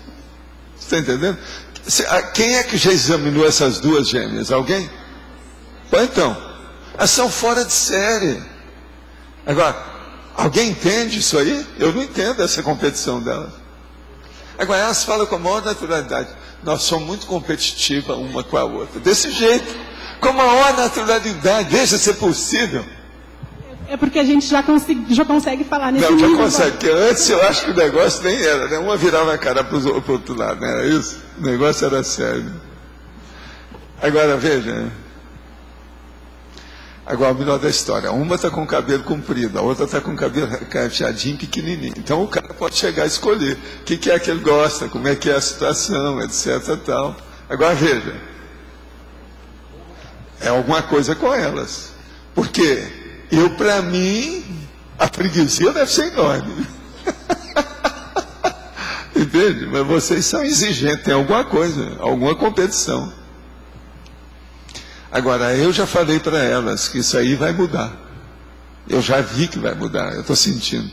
Você está entendendo? Quem é que já examinou essas duas gêmeas? Alguém? Bom, então, elas são fora de série. Agora, alguém entende isso aí? Eu não entendo essa competição delas. Agora, elas falam com a maior naturalidade. Nós somos muito competitivas uma com a outra. Desse jeito, com a maior naturalidade. Deixa ser possível. É porque a gente já consegue falar nesse nível. Não, já consegue. Porque antes eu acho que o negócio nem era, né? Uma virava a cara para o outro lado, não era isso? O negócio era sério. Agora, veja. Agora, o melhor da história. Uma está com o cabelo comprido, a outra está com o cabelo cacheadinho, pequenininho. Então, o cara pode chegar a escolher o que é que ele gosta, como é que é a situação, etc. Tal. Agora, veja. É alguma coisa com elas. Porque... para mim, a freguesia deve ser enorme. Entende? Mas vocês são exigentes, tem alguma coisa, alguma competição. Agora, eu já falei para elas que isso aí vai mudar. Eu já vi que vai mudar, eu estou sentindo.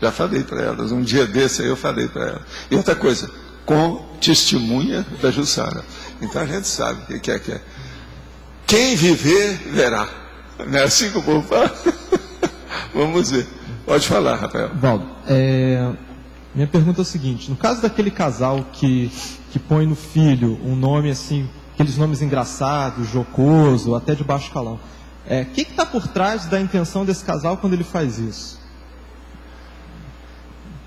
Já falei para elas, um dia desse aí eu falei para elas. E outra coisa, com testemunha da Jussara. Então a gente sabe o que é que é. Quem viver, verá. Não é assim que o povo fala? Vamos ver. Pode falar, Rafael. Valdo, minha pergunta é o seguinte: no caso daquele casal que põe no filho um nome assim, aqueles nomes engraçados, jocoso, até de baixo calão, o que está por trás da intenção desse casal quando ele faz isso?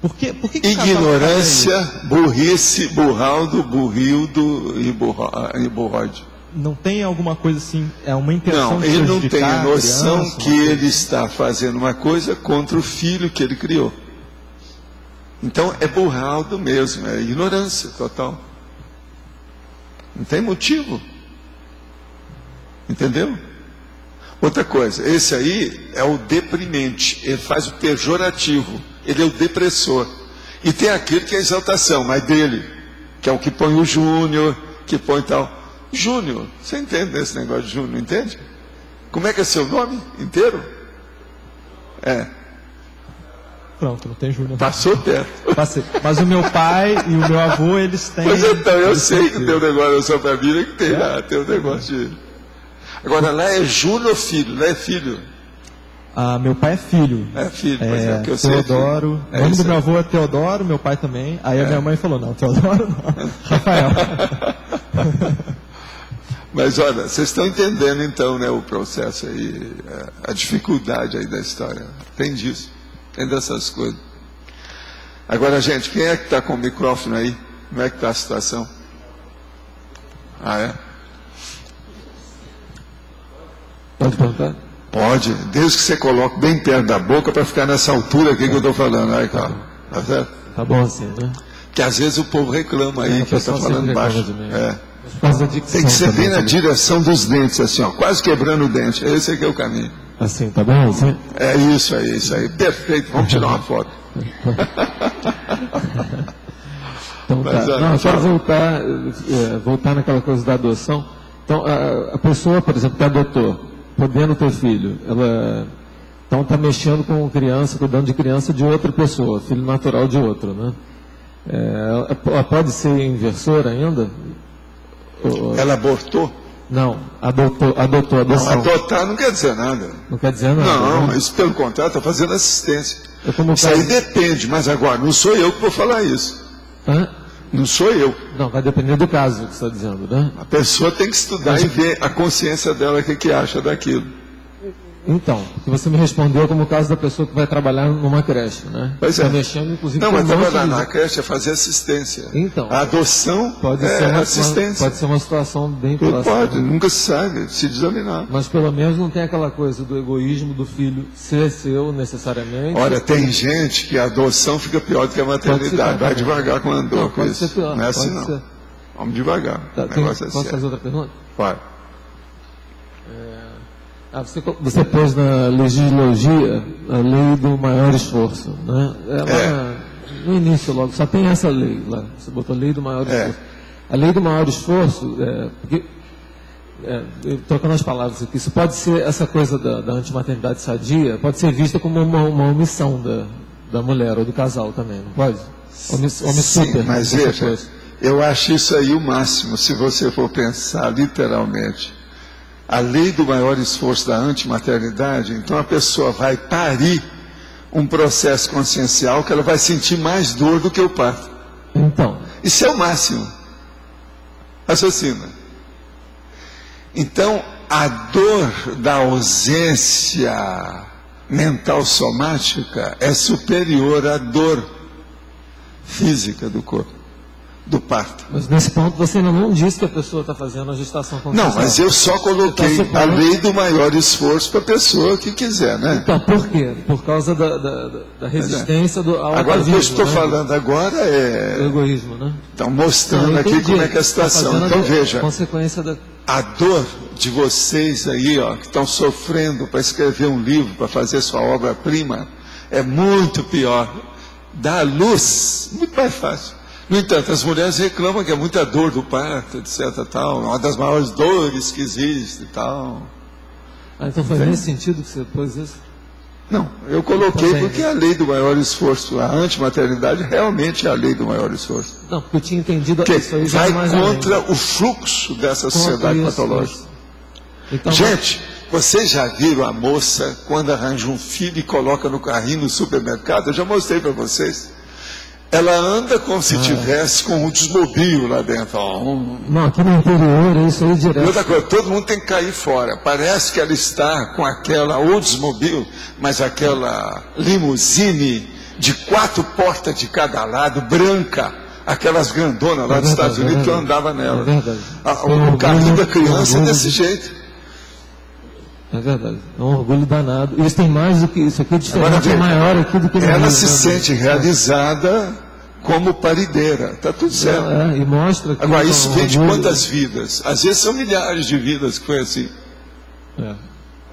Por que ignorância, burrice, burraldo, burrildo e burrode. Não tem alguma coisa assim, uma intenção não, de ele não tem a noção criança, que ele está fazendo uma coisa contra o filho que ele criou. Então é burraldo mesmo, é ignorância total. Não tem motivo. Entendeu? Outra coisa, esse aí é o deprimente, ele faz o pejorativo, ele é o depressor. E tem aquele que é a exaltação, mas dele, que é o que põe o Júnior, que põe tal. Júnior, você entende esse negócio de Júnior, entende? Como é que é seu nome inteiro? Pronto, não tem Júnior. Passou perto. Passei. Mas o meu pai e o meu avô, eles têm... Pois então, eu sei que tem um negócio da sua família que tem lá, tem um negócio de... Agora, lá é Júnior filho, lá é filho. Meu pai é filho. É filho, pois é, que eu sei. Teodoro. O nome do meu avô é Teodoro, meu pai também. Aí a minha mãe falou, não, Teodoro não. Rafael. Mas olha, vocês estão entendendo então, né, o processo aí, a dificuldade aí da história. Tem disso, tem dessas coisas. Agora, gente, quem é que está com o microfone aí? Como é que está a situação? É? Pode perguntar? Pode, desde que você coloque bem perto da boca para ficar nessa altura aqui que eu estou falando. Aí, cara, tá certo? Tá bom assim, né? Que às vezes o povo reclama aí que eu estou falando baixo. Tem que ser bem na direção dos dentes, assim, ó, quase quebrando o dente. Esse aqui é o caminho. Assim, tá bom? Assim? É isso aí, perfeito. Vamos tirar uma foto. Então, tá. Não, eu quero voltar naquela coisa da adoção. Então, a pessoa, por exemplo, que adotou, podendo ter filho, ela então está mexendo com criança, cuidando de criança de outra pessoa, filho natural de outro, né? Ela pode ser inversora ainda? Ela abortou? Não, adotou, adoção. Não, adotar não quer dizer nada. Não quer dizer nada? Não, né? isso pelo contrário, está fazendo assistência. Isso aí depende, mas agora, não sou eu que vou falar isso. Não sou eu. Não, vai depender do caso que você está dizendo, né? A pessoa tem que estudar e ver a consciência dela, o que acha daquilo. Então, você me respondeu como o caso da pessoa que vai trabalhar numa creche, né? Pois é. Tá mexendo, inclusive, não, mas trabalhar na creche é fazer assistência. Então. A adoção pode é ser assistência. Pode ser uma situação bem próxima. Pode, nunca se sabe, se examinar. Mas pelo menos não tem aquela coisa do egoísmo do filho ser seu necessariamente. Olha, tem gente que a adoção fica pior do que a maternidade. Vai devagar com a andou com isso. Pior, não é assim não. Ser. Vamos devagar. Tá, posso fazer outra pergunta? Pode. Você pôs na legislagia a lei do maior esforço, né? No início logo, só tem essa lei lá. Você botou a lei do maior esforço. A lei do maior esforço, porque, trocando as palavras aqui, isso pode ser, essa coisa da antimaternidade sadia, pode ser vista como uma omissão da mulher ou do casal também, não pode? Sim, mas veja, eu acho isso aí o máximo, se você for pensar literalmente. A lei do maior esforço da antimaternidade, então a pessoa vai parir um processo consciencial que ela vai sentir mais dor do que o parto. Então. Isso é o máximo. Raciocina. Então, a dor da ausência mental somática é superior à dor física do corpo. Do parto. Mas nesse ponto você ainda não disse que a pessoa está fazendo a gestação consciencial. Não, mas eu só coloquei a lei do maior esforço para a pessoa que quiser, né? Então, por quê? Por causa da resistência ao agora, o que eu estou falando agora é... o egoísmo, né? Então, mostrando aqui como é que é a situação. Então, veja, consequência a dor de vocês aí, ó, que estão sofrendo para escrever um livro, para fazer sua obra-prima, é muito pior. Dar luz, muito mais fácil. No entanto, as mulheres reclamam que é muita dor do parto, etc. Tal, uma das maiores dores que existe e tal. Então foi nesse sentido que você pôs isso? Não, eu coloquei porque é a lei do maior esforço. A antimaternidade realmente é a lei do maior esforço. Não, porque eu tinha entendido que isso aí já vai mais contra o fluxo dessa sociedade patológica. Então, gente, vocês já viram a moça quando arranja um filho e coloca no carrinho no supermercado? Eu já mostrei para vocês. Ela anda como se tivesse com um desmobio lá dentro. Não, aqui no interior é isso aí direto. E outra coisa, todo mundo tem que cair fora. Parece que ela está com aquela, ou desmobio, mas aquela limusine de 4 portas de cada lado, branca. Aquelas grandonas lá dos Estados Unidos que eu andava nela. É verdade. O carrinho da criança é desse jeito. É verdade, é um orgulho danado. Eles têm mais do que isso, aqui é diferente, Agora, é maior aqui do que no ela Rio, se sente realizada como parideira, está tudo certo. E mostra que agora, isso vem de orgulho. quantas vidas? Às vezes são milhares de vidas que foi assim.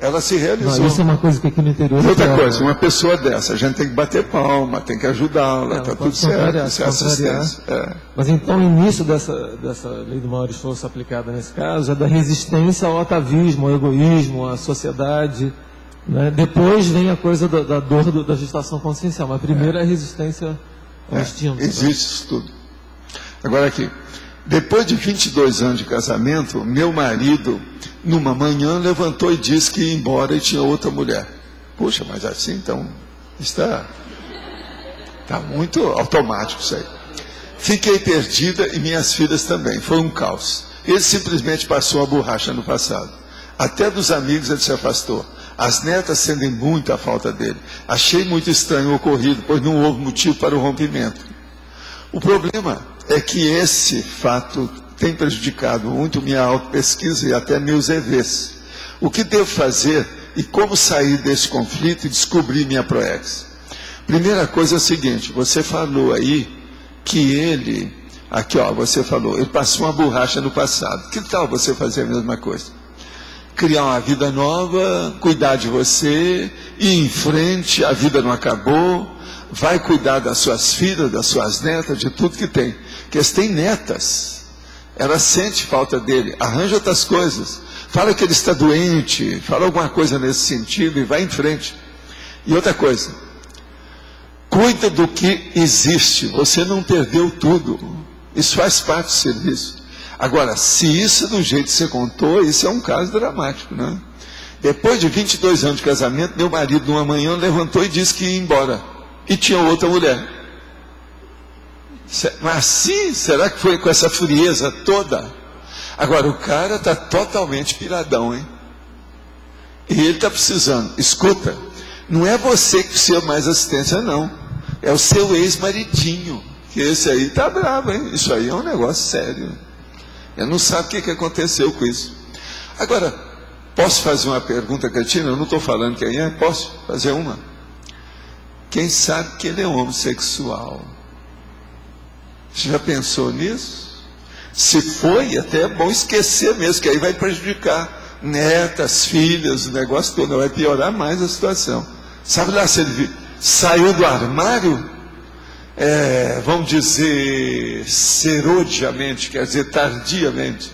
Ela se realizou. Não, isso é uma coisa que aqui no interior... E outra coisa, uma pessoa dessa, a gente tem que bater palma, tem que ajudá-la, está tudo certo, isso é assistência. Mas então o início dessa lei do maior esforço aplicada nesse caso é da resistência ao atavismo, ao egoísmo, à sociedade. Né? Depois vem a coisa da dor da gestação consciencial, mas primeiro é a resistência ao instinto. Existe isso tudo. Agora aqui, depois de 22 anos de casamento, meu marido, numa manhã, levantou e disse que ia embora e tinha outra mulher. Puxa, mas assim, então, está muito automático isso aí. Fiquei perdida e minhas filhas também. Foi um caos. Ele simplesmente passou a borracha no passado. Até dos amigos ele se afastou. As netas sentem muito a falta dele. Achei muito estranho o ocorrido, pois não houve motivo para o rompimento. O problema é que esse fato tem prejudicado muito minha autopesquisa e até meus EVs. O que devo fazer e como sair desse conflito e descobrir minha proex? Primeira coisa é a seguinte, você falou aí que ele, aqui ó, você falou, ele passou uma borracha no passado. Que tal você fazer a mesma coisa? Criar uma vida nova, cuidar de você, ir em frente, a vida não acabou, vai cuidar das suas filhas, das suas netas, de tudo que tem. Porque eles têm netas, ela sente falta dele, arranja outras coisas, fala que ele está doente, fala alguma coisa nesse sentido e vai em frente. E outra coisa, cuida do que existe, você não perdeu tudo, isso faz parte do serviço. Agora, se isso é do jeito que você contou, isso é um caso dramático, né? Depois de 22 anos de casamento, meu marido, numa manhã, levantou e disse que ia embora. E tinha outra mulher. Mas assim, será que foi com essa frieza toda? Agora, o cara está totalmente piradão, hein? E ele está precisando. Escuta, não é você que precisa mais assistência, não. É o seu ex-maridinho. Que esse aí está bravo, hein? Isso aí é um negócio sério. Ele não sabe o que aconteceu com isso. Agora, posso fazer uma pergunta, Catina? Eu não estou falando quem é. Posso fazer uma? Quem sabe que ele é homossexual? Você já pensou nisso? Se foi, até é bom esquecer mesmo, que aí vai prejudicar netas, filhas, o negócio todo, vai piorar mais a situação. Sabe lá, se ele saiu do armário, vamos dizer, serodiamente, quer dizer, tardiamente,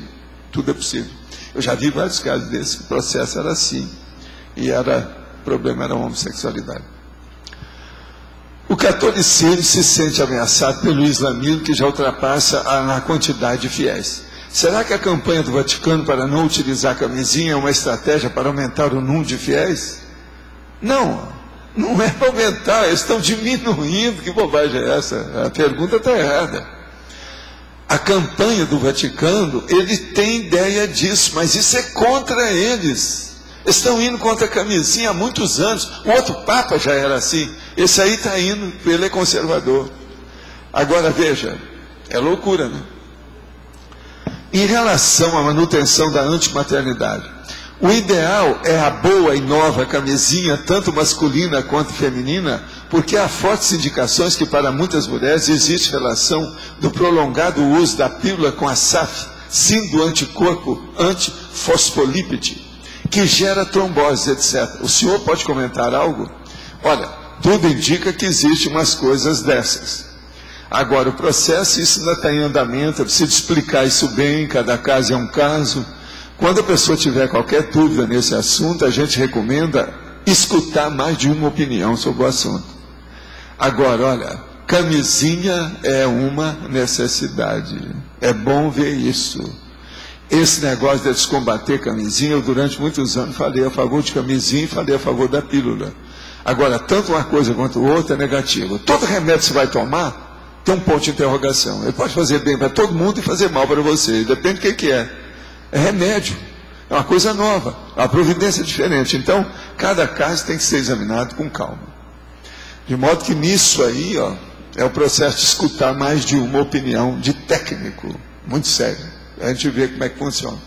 tudo é possível. Eu já vi vários casos desses, o processo era assim, e o problema era a homossexualidade. O catolicismo se sente ameaçado pelo islamismo, que já ultrapassa a quantidade de fiéis. Será que a campanha do Vaticano para não utilizar a camisinha é uma estratégia para aumentar o número de fiéis? Não, não é para aumentar, eles estão diminuindo. Que bobagem é essa? A pergunta está errada. A campanha do Vaticano, ele tem ideia disso, mas isso é contra eles. Estão indo contra a camisinha há muitos anos. O outro Papa já era assim. Esse aí está indo, ele é conservador. Agora veja, é loucura, né? Em relação à manutenção da antimaternidade, o ideal é a boa e nova camisinha, tanto masculina quanto feminina, porque há fortes indicações que para muitas mulheres existe relação do prolongado uso da pílula com a SAF, símbolo anticorpo antifosfolípide, que gera trombose, etc. O senhor pode comentar algo? Olha, tudo indica que existem umas coisas dessas. Agora, o processo, isso ainda está em andamento, é preciso explicar isso bem, cada caso é um caso. Quando a pessoa tiver qualquer dúvida nesse assunto, a gente recomenda escutar mais de uma opinião sobre o assunto. Agora, olha, camisinha é uma necessidade. É bom ver isso. Esse negócio de descombater camisinha, eu durante muitos anos falei a favor de camisinha e falei a favor da pílula. Agora, tanto uma coisa quanto outra é negativo. Todo remédio que você vai tomar tem um ponto de interrogação. Ele pode fazer bem para todo mundo e fazer mal para você. Depende do que é. É remédio. É uma coisa nova. É uma providência diferente. Então, cada caso tem que ser examinado com calma. De modo que nisso aí, ó, é o processo de escutar mais de uma opinião de técnico. Muito sério. A gente vê como é que funciona.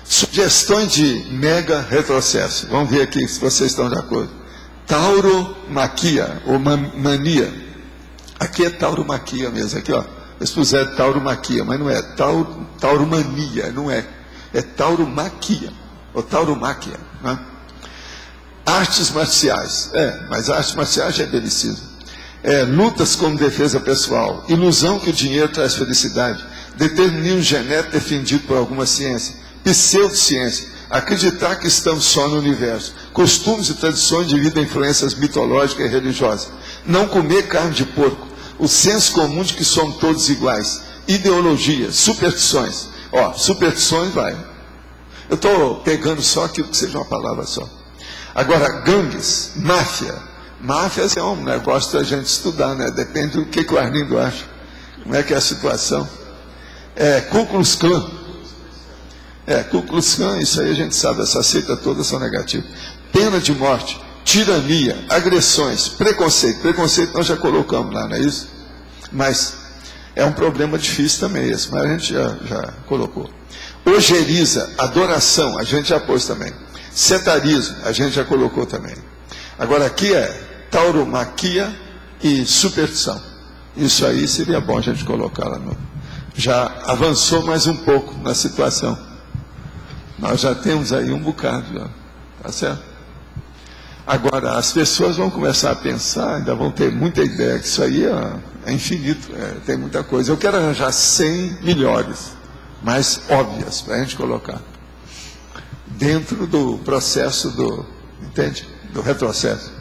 Sugestões de mega retrocesso. Vamos ver aqui se vocês estão de acordo. Tauromaquia, ou mania. Aqui é tauromaquia mesmo. Aqui, ó. Eles puseram tauromaquia, mas não é. Tauromania, não é. É tauromaquia, ou tauromáquia. Né? Artes marciais. Mas artes marciais já é belicismo. Lutas como defesa pessoal. Ilusão que o dinheiro traz felicidade. Determinismo genético defendido por alguma ciência. Pseudociência, acreditar que estamos só no universo, costumes e tradições devido a influências mitológicas e religiosas, não comer carne de porco, o senso comum de que somos todos iguais, ideologias, superstições. Superstições vai. Eu estou pegando só aquilo que seja uma palavra só. Agora, gangues, máfia. Máfias é um negócio da gente estudar, né? Depende do que o Arlindo acha. Como é que é a situação? Ku Klux Klan. Ku Klux Klan, isso aí a gente sabe, essa seita toda são negativas. Pena de morte, tirania, agressões, preconceito. Preconceito nós já colocamos lá, não é isso? Mas é um problema difícil também esse, mas a gente já colocou. Ojeriza, adoração, a gente já pôs também. Setarismo, a gente já colocou também. Agora aqui é tauromaquia e superstição. Isso aí seria bom a gente colocar lá no... Já avançou mais um pouco na situação. Nós já temos aí um bocado, já. Tá certo? Agora, as pessoas vão começar a pensar, ainda vão ter muita ideia, que isso aí é infinito, tem muita coisa. Eu quero arranjar 100 melhores, mais óbvias, para a gente colocar. Dentro do processo entende? Do retrocesso.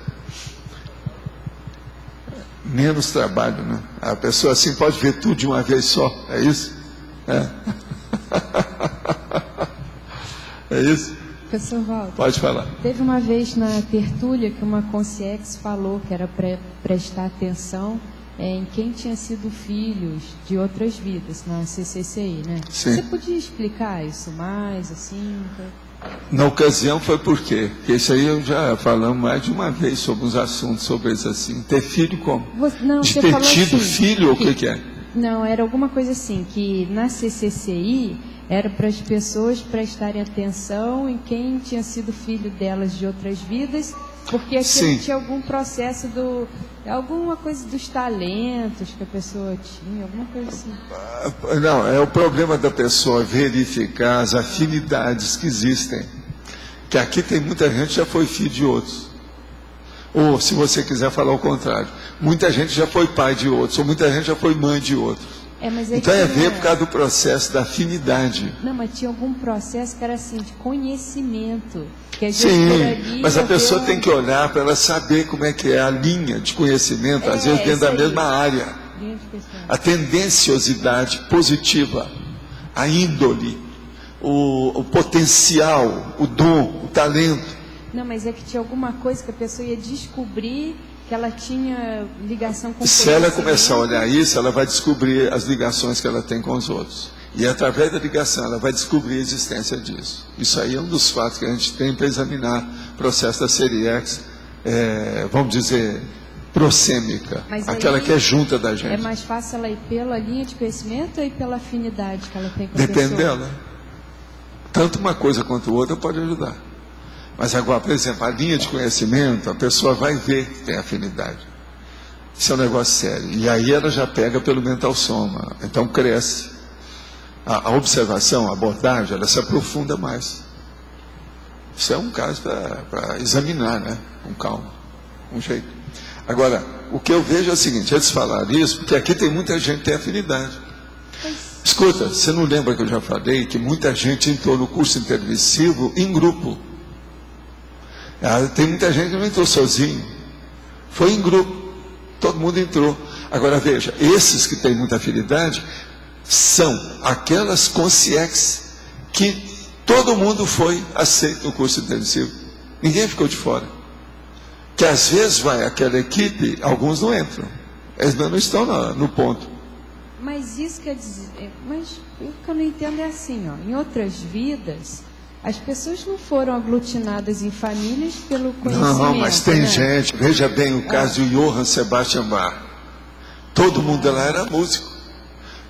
Menos trabalho, né? A pessoa assim pode ver tudo de uma vez só, é isso? É isso? Professor Walter, pode falar. Teve uma vez na tertúlia que uma consciex falou que era para prestar atenção em quem tinha sido filhos de outras vidas, na CCCI, né? Sim. Você podia explicar isso mais, assim? Na ocasião foi por quê? Porque isso aí eu já falamos mais de uma vez sobre uns assuntos sobre isso assim. Ter filho como? De ter tido assim, filho ou o que é? Não, era alguma coisa assim, que na CCCI era para as pessoas prestarem atenção em quem tinha sido filho delas de outras vidas, porque aquilo tinha algum processo alguma coisa dos talentos que a pessoa tinha, alguma coisa assim. Não, é o problema da pessoa verificar as afinidades que existem. Que aqui tem muita gente que já foi filho de outros. Ou, se você quiser falar o contrário, muita gente já foi pai de outros, ou muita gente já foi mãe de outros. Então é ver por causa do processo da afinidade. Não, mas tinha algum processo que era assim, de conhecimento. Que Sim, mas a pessoa tem que olhar para ela saber como é que é a linha de conhecimento, às vezes dentro da mesma área. A tendenciosidade positiva, a índole, o potencial, o dom, o talento. Não, mas é que tinha alguma coisa que a pessoa ia descobrir que ela tinha ligação com o Se ela começar a olhar isso, ela vai descobrir as ligações que ela tem com os outros. E através da ligação, ela vai descobrir a existência disso. Isso aí é um dos fatos que a gente tem para examinar o processo da Seriex, vamos dizer, prosêmica, aquela que é junta da gente. É mais fácil ela ir pela linha de conhecimento ou ir pela afinidade que ela tem com a pessoa? Depende dela. Tanto uma coisa quanto outra pode ajudar. Mas agora, por exemplo, a linha de conhecimento, a pessoa vai ver que tem afinidade. Isso é um negócio sério. E aí ela já pega pelo mental soma. Então cresce. A observação, a abordagem, ela se aprofunda mais. Isso é um caso para examinar, né? Com calma, com jeito. Agora, o que eu vejo é o seguinte, antes de falar isso, porque aqui tem muita gente que tem afinidade. Escuta, você não lembra que eu já falei que muita gente entrou no curso intermissivo em grupo? Tem muita gente que não entrou sozinho. Foi em grupo. Todo mundo entrou. Agora veja, esses que têm muita afinidade são aquelas consciências que todo mundo foi aceito no curso intensivo. Ninguém ficou de fora. Que às vezes vai aquela equipe, alguns não entram. Eles não estão no ponto. Mas isso quer dizer... Mas o que eu não entendo é assim, ó. Em outras vidas, as pessoas não foram aglutinadas em famílias pelo conhecimento. Não, mas tem né? gente. Veja bem o caso de Johann Sebastian Bach. Todo mundo lá era músico.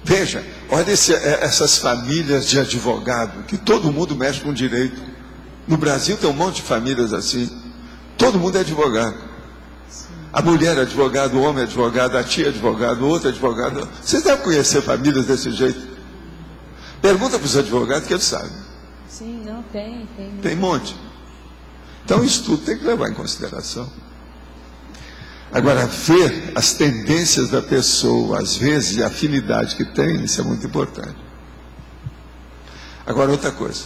Veja, olha essas famílias de advogado, que todo mundo mexe com direito. No Brasil tem um monte de famílias assim. Todo mundo é advogado. A mulher é advogada, o homem é advogado, a tia é advogado, o outro é advogado. Vocês devem conhecer famílias desse jeito. Pergunta para os advogados que eles sabem. Sim, não, tem. Tem um monte. Então isso tudo tem que levar em consideração. Agora, ver as tendências da pessoa, às vezes, e a afinidade que tem, isso é muito importante. Agora, outra coisa.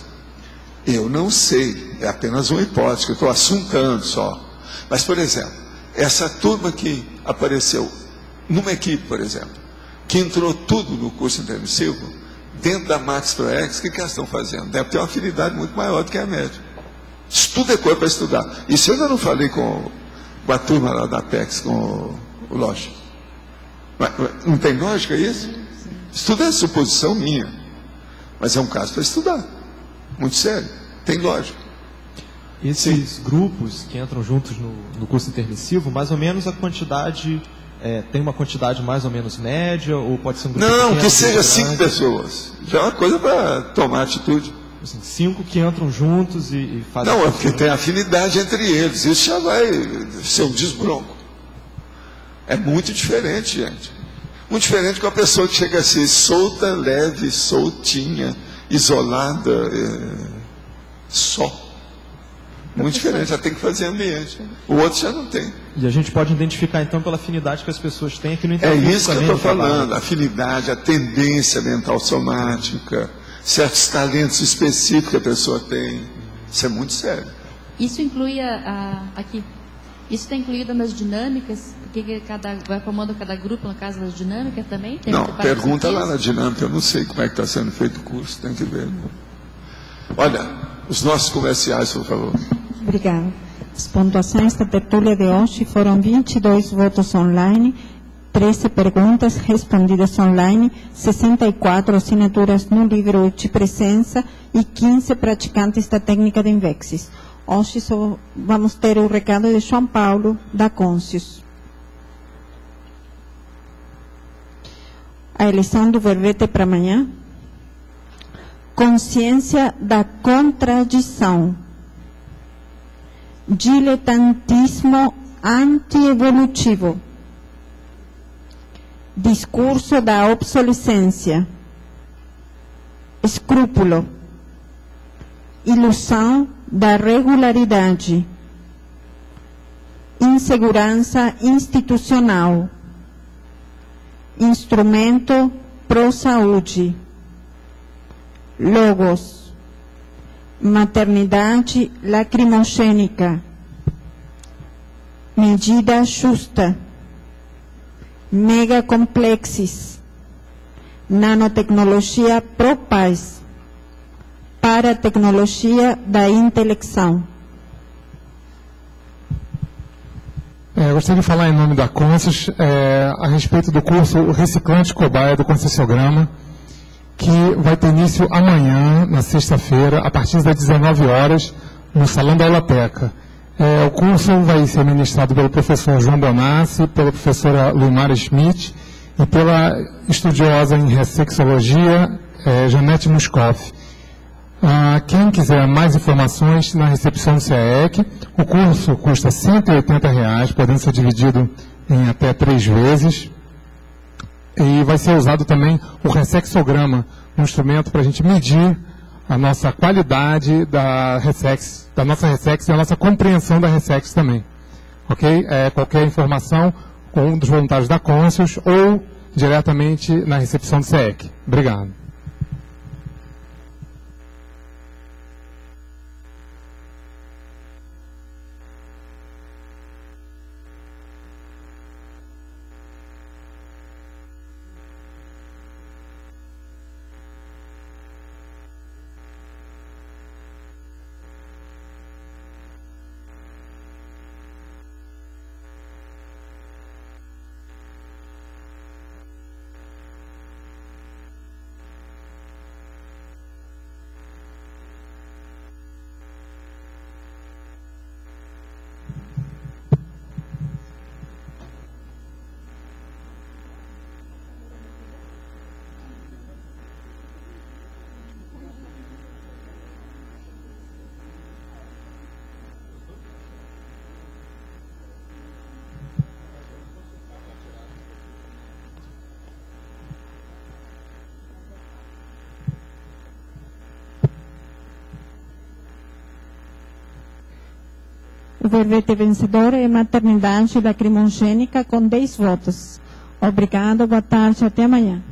Eu não sei, é apenas uma hipótese, que eu estou assuntando só. Mas, por exemplo, essa turma que apareceu numa equipe, por exemplo, que entrou tudo no curso intermissivo, dentro da Max ProEx, o que elas estão fazendo? Deve ter uma afinidade muito maior do que a média. Isso tudo é coisa para estudar. Isso eu ainda não falei com a turma lá da Apex, com o Loja. Não tem lógica isso? Isso tudo é suposição minha. Mas é um caso para estudar. Muito sério. Tem lógica. Esses grupos que entram juntos no curso intermissivo, mais ou menos a quantidade, tem uma quantidade mais ou menos média, ou pode ser um grupo Não, pequeno, que seja 5 pessoas. Já é uma coisa para tomar atitude. Assim, 5 que entram juntos e fazem... Não, é porque tem afinidade entre eles. Isso já vai ser um desbronco. É muito diferente, gente. Muito diferente com a pessoa que chega assim, solta, leve, soltinha, isolada, só. Muito diferente, já tem que fazer ambiente. O outro já não tem. E a gente pode identificar, então, pela afinidade que as pessoas têm aqui no É intermissivo. isso que eu estou falando. A afinidade, a tendência mental somática, certos talentos específicos que a pessoa tem. Isso é muito sério. Isso inclui aqui. Isso está incluído nas dinâmicas? Porque vai formando cada grupo no caso das dinâmicas também? Tem não, pergunta lá na dinâmica. Eu não sei como é que está sendo feito o curso. Tem que ver. Olha, os nossos comerciais, por favor. Obrigada. As pontuações da tertúlia de hoje foram 22 votos online, 13 perguntas respondidas online, 64 assinaturas no livro de presença e 15 praticantes da técnica de Invexis. Hoje só vamos ter o recado de João Paulo, da Conscius. A eleição do verbete para amanhã. Consciência da contradição. Diletantismo antievolutivo. Discurso da obsolescência. Escrúpulo. Ilusão da regularidade. Insegurança institucional. Instrumento pró-saúde. Logos. Maternidade lacrimogênica. Medida justa. Megacomplexes. Nanotecnologia pró-paz. Para a tecnologia da intelecção. Eu gostaria de falar em nome da Conscius a respeito do curso Reciclante Cobaia do Conscienciograma, que vai ter início amanhã, na sexta-feira, a partir das 19 horas, no Salão da Aulateca. O curso vai ser ministrado pelo professor João Bonassi, pela professora Luimara Schmidt e pela estudiosa em Ressexologia, Janete Muscoff. Quem quiser mais informações, na recepção do CAEC, o curso custa R$ 180, podendo ser dividido em até 3 vezes. E vai ser usado também o Ressexograma, um instrumento para a gente medir a nossa qualidade da nossa Ressex e a nossa compreensão da Ressex também. ok? Qualquer informação com um dos voluntários da Conscius ou diretamente na recepção do CEEC. Obrigado. O verbete vencedor é maternidade lacrimogênica com 10 votos. Obrigado, boa tarde, até amanhã.